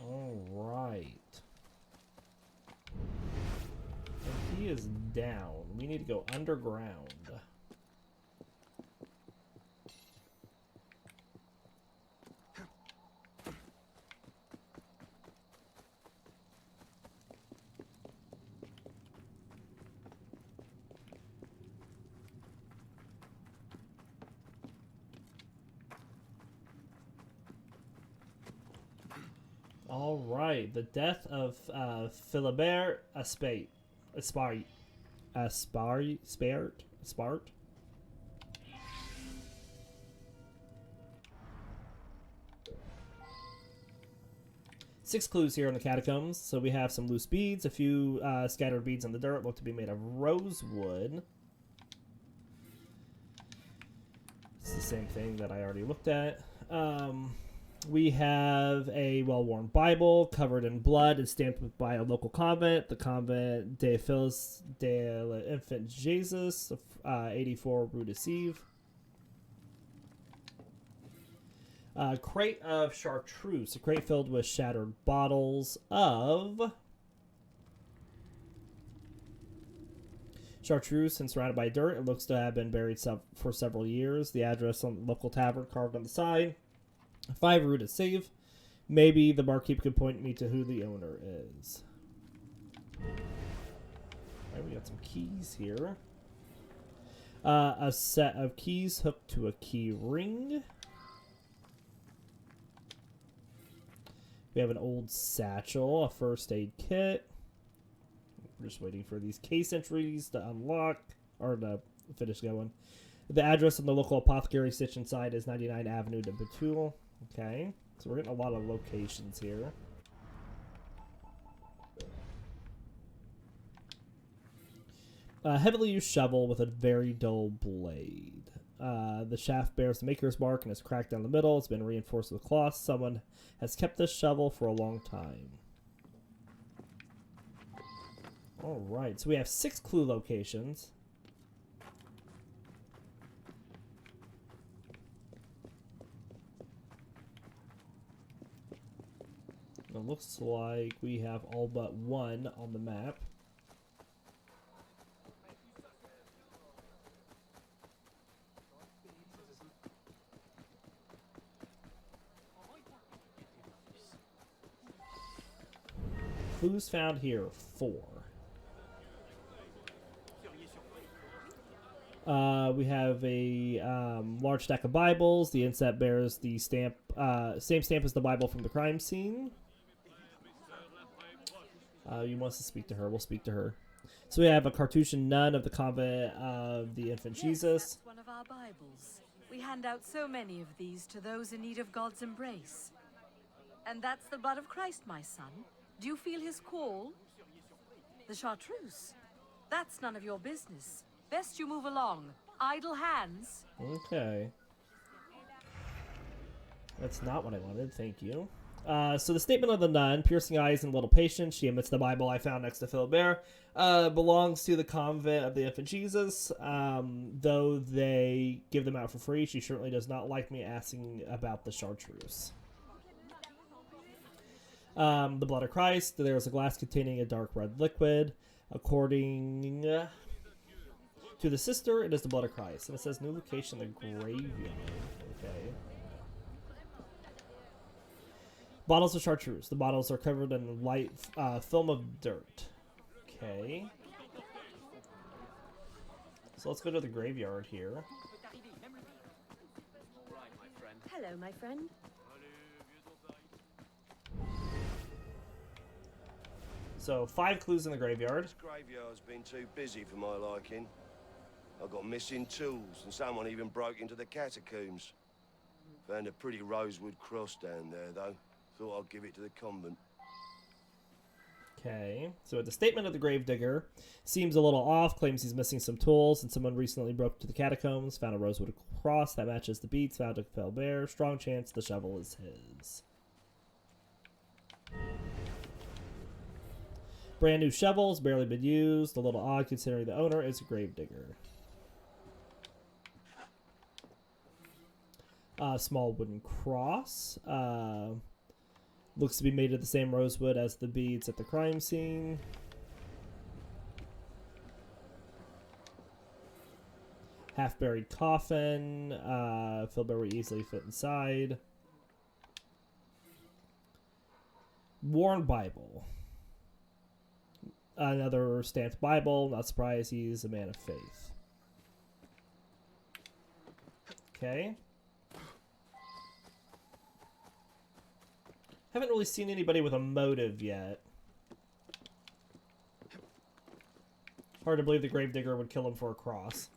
A: All right. And he is down. We need to go underground. All right, the death of Philibert Aspart. Six clues here in the catacombs. So we have some loose beads, a few scattered beads in the dirt, look to be made of rosewood. It's the same thing that I already looked at. We have a well-worn Bible covered in blood and stamped by a local convent, the Convent de Fils de l'Infant Jesus, 84 Rue de Sèvres. Crate of chartreuse, a crate filled with shattered bottles of chartreuse and surrounded by dirt. It looks to have been buried for several years. The address on the local tavern carved on the side. 5 Rue de Sèvres. Maybe the barkeep could point me to who the owner is. Alright, we got some keys here. A set of keys hooked to a key ring. We have an old satchel, a first aid kit. We're just waiting for these case entries to unlock, or to finish going. The address on the local apothecary stitch inside is 99 Avenue de Bethune. Okay, so we're getting a lot of locations here. A heavily used shovel with a very dull blade. The shaft bears the maker's mark and is cracked down the middle. It's been reinforced with cloth. Someone has kept this shovel for a long time. Alright, so we have 6 clue locations. It looks like we have all but one on the map. Clues found here, 4. We have a large stack of Bibles. The inset bears the stamp, same stamp as the Bible from the crime scene. You want us to speak to her? We'll speak to her. So we have a Carthusian nun of the convent of the Infant Jesus.
J: That's one of our Bibles. We hand out so many of these to those in need of God's embrace. And that's the blood of Christ, my son. Do you feel his call? The chartreuse. That's none of your business. Best you move along. Idle hands.
A: Okay. That's not what I wanted, thank you. So the statement of the nun, piercing eyes and little patience, she admits the Bible I found next to Philibert, belongs to the convent of the Infant Jesus. Though they give them out for free, she certainly does not like me asking about the chartreuse. The blood of Christ, there's a glass containing a dark red liquid. According to the sister, it is the blood of Christ. And it says new location, the graveyard. Okay. Bottles of chartreuse. The bottles are covered in light film of dirt. Okay. So let's go to the graveyard here.
J: Hello, my friend.
A: So 5 clues in the graveyard.
D: This graveyard's been too busy for my liking. I've got missing tools, and someone even broke into the catacombs. Found a pretty rosewood cross down there, though. Thought I'd give it to the convent.
A: Okay, so the statement of the gravedigger seems a little off, claims he's missing some tools, and someone recently broke into the catacombs, found a rosewood cross that matches the beats found at Philibert. Strong chance the shovel is his. Brand new shovels, barely been used. A little odd considering the owner is a gravedigger. Small wooden cross. Looks to be made of the same rosewood as the beads at the crime scene. Half-buried coffin. Philibert would easily fit inside. Worn Bible. Another stamped Bible. Not surprised, he's a man of faith. Okay. Haven't really seen anybody with a motive yet. Hard to believe the gravedigger would kill him for a cross.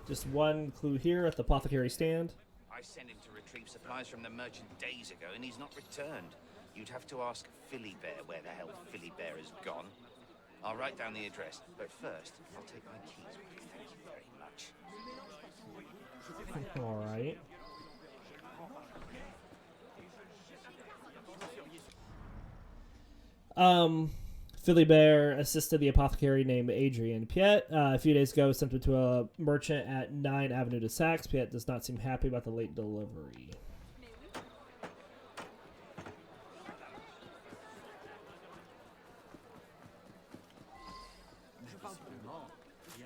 A: Just one clue here at the apothecary stand.
K: I sent him to retrieve supplies from the merchant days ago, and he's not returned. You'd have to ask Philibert where the hell Philibert has gone. I'll write down the address, but first, I'll take my keys with me. Thank you very much.
A: All right. Philibert assisted the apothecary named Adrien Piet. A few days ago, sent him to a merchant at 9 Avenue de Saxe. Piet does not seem happy about the late delivery.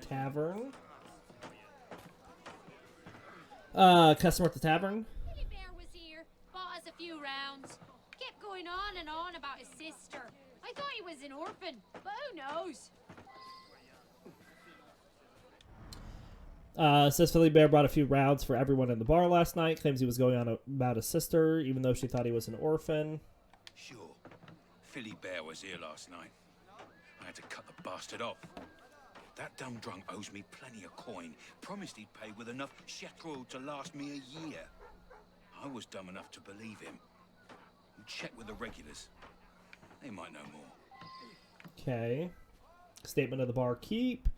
A: Tavern. Customer at the tavern.
C: Philibert was here, bought us a few rounds. Kept going on and on about his sister. I thought he was an orphan, but who knows?
A: Says Philibert brought a few rounds for everyone in the bar last night. Claims he was going on about his sister, even though she thought he was an orphan.
L: Sure. Philibert was here last night. I had to cut the bastard off. That dumb drunk owes me plenty of coin. Promised he'd pay with enough chateau to last me a year. I was dumb enough to believe him. Check with the regulars. They might know more.
A: Okay. Statement of the barkeep.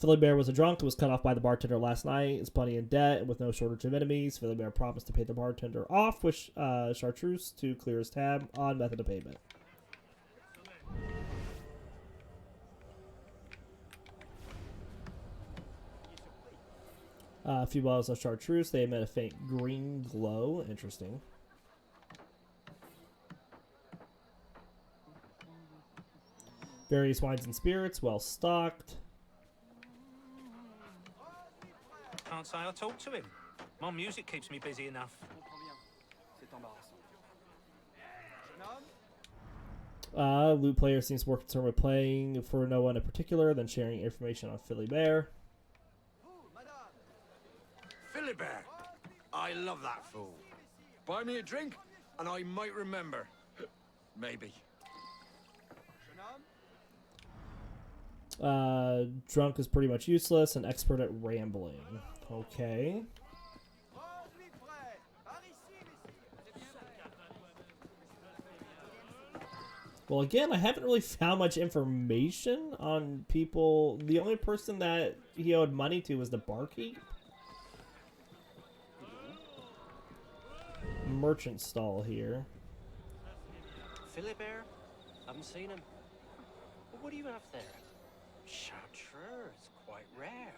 A: Philibert was a drunk and was cut off by the bartender last night. Is plenty in debt and with no shortage of enemies. Philibert promised to pay the bartender off with chartreuse to clear his tab on method of payment. A few bottles of chartreuse. They emit a faint green glow. Interesting. Various wines and spirits, well stocked.
M: Can't say I talk to him. My music keeps me busy enough.
A: Loot player seems more concerned with playing for no one in particular than sharing information on Philibert.
D: Philibert! I love that fool. Buy me a drink, and I might remember. Maybe.
A: Drunk is pretty much useless and expert at rambling. Okay. Well, again, I haven't really found much information on people. The only person that he owed money to was the barkeep. Merchant stall here.
N: Philibert? Haven't seen him. Well, what do you have there? Chartreuse, quite rare.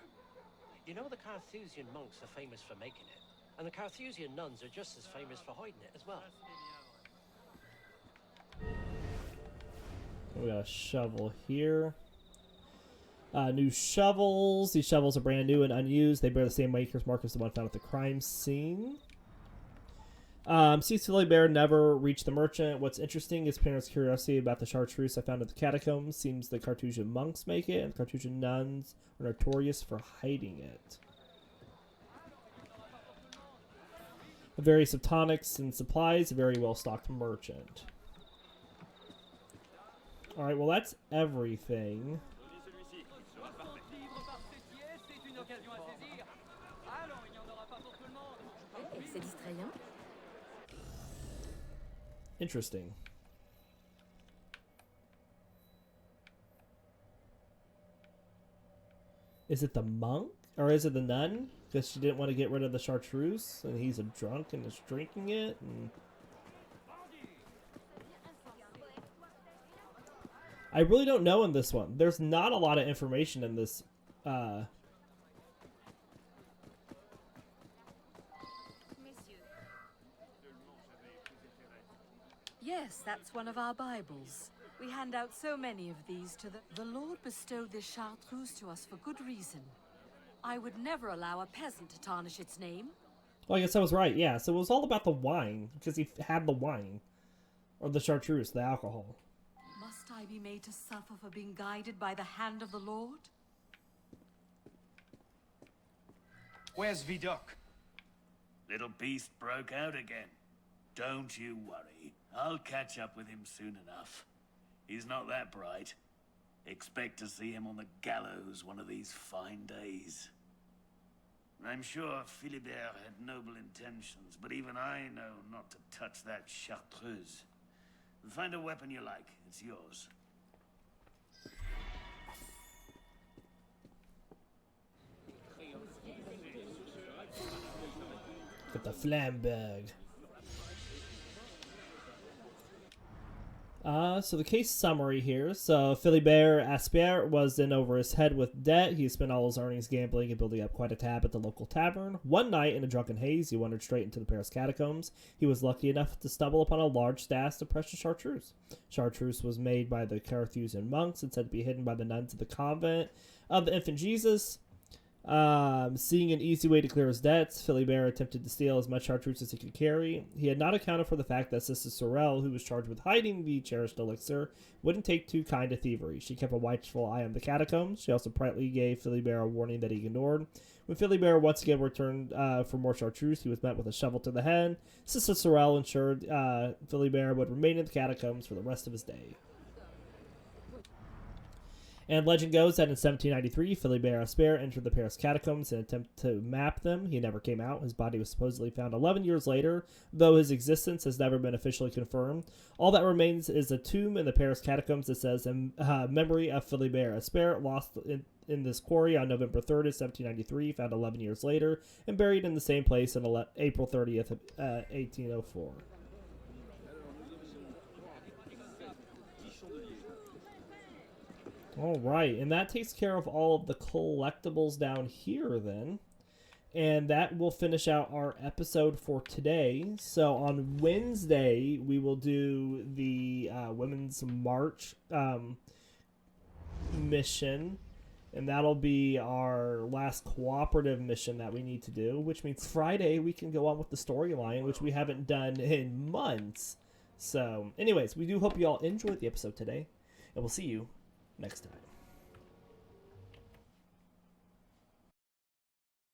N: You know the Carthusian monks are famous for making it, and the Carthusian nuns are just as famous for hiding it as well.
A: We got a shovel here. New shovels. These shovels are brand new and unused. They bear the same maker's mark as the one found at the crime scene. Sees Philibert never reached the merchant. What's interesting is parents' curiosity about the chartreuse I found at the catacombs. Seems the Carthusian monks make it, and the Carthusian nuns are notorious for hiding it. Various of tonics and supplies, a very well-stocked merchant. Alright, well that's everything. Interesting. Is it the monk? Or is it the nun? Because she didn't want to get rid of the chartreuse, and he's a drunk and is drinking it, and... I really don't know in this one. There's not a lot of information in this.
J: Yes, that's one of our Bibles. We hand out so many of these to the Lord bestowed this chartreuse to us for good reason. I would never allow a peasant to tarnish its name.
A: Well, I guess I was right. Yeah, so it was all about the wine, because he had the wine. Or the chartreuse, the alcohol.
J: Must I be made to suffer for being guided by the hand of the Lord?
O: Where's Vidocq?
P: Little beast broke out again. Don't you worry. I'll catch up with him soon enough. He's not that bright. Expect to see him on the gallows one of these fine days. I'm sure Philibert had noble intentions, but even I know not to touch that chartreuse. Find a weapon you like. It's yours.
A: Got the Lambert. So the case summary here. So Philibert Aspert was in over his head with debt. He spent all his earnings gambling and building up quite a tab at the local tavern. One night, in a drunken haze, he wandered straight into the Paris catacombs. He was lucky enough to stumble upon a large stash of precious chartreuse. Chartreuse was made by the Carthusian monks and said to be hidden by the nuns of the convent of the Infant Jesus. Seeing an easy way to clear his debts, Philibert attempted to steal as much chartreuse as he could carry. He had not accounted for the fact that Sister Sorel, who was charged with hiding the cherished elixir, wouldn't take too kind to thievery. She kept a watchful eye on the catacombs. She also politely gave Philibert a warning that he ignored. When Philibert once again returned for more chartreuse, he was met with a shovel to the head. Sister Sorel ensured Philibert would remain in the catacombs for the rest of his day. And legend goes that in 1793, Philibert Aspère entered the Paris catacombs in an attempt to map them. He never came out. His body was supposedly found 11 years later, though his existence has never been officially confirmed. All that remains is a tomb in the Paris catacombs that says, in memory of Philibert Aspère, lost in this quarry on November 3rd, 1793, found 11 years later, and buried in the same place on April 30th, 1804. All right, and that takes care of all of the collectibles down here then. And that will finish out our episode for today. So on Wednesday, we will do the Women's March mission. And that'll be our last cooperative mission that we need to do, which means Friday we can go on with the storyline, which we haven't done in months. So anyways, we do hope you all enjoyed the episode today, and we'll see you next time.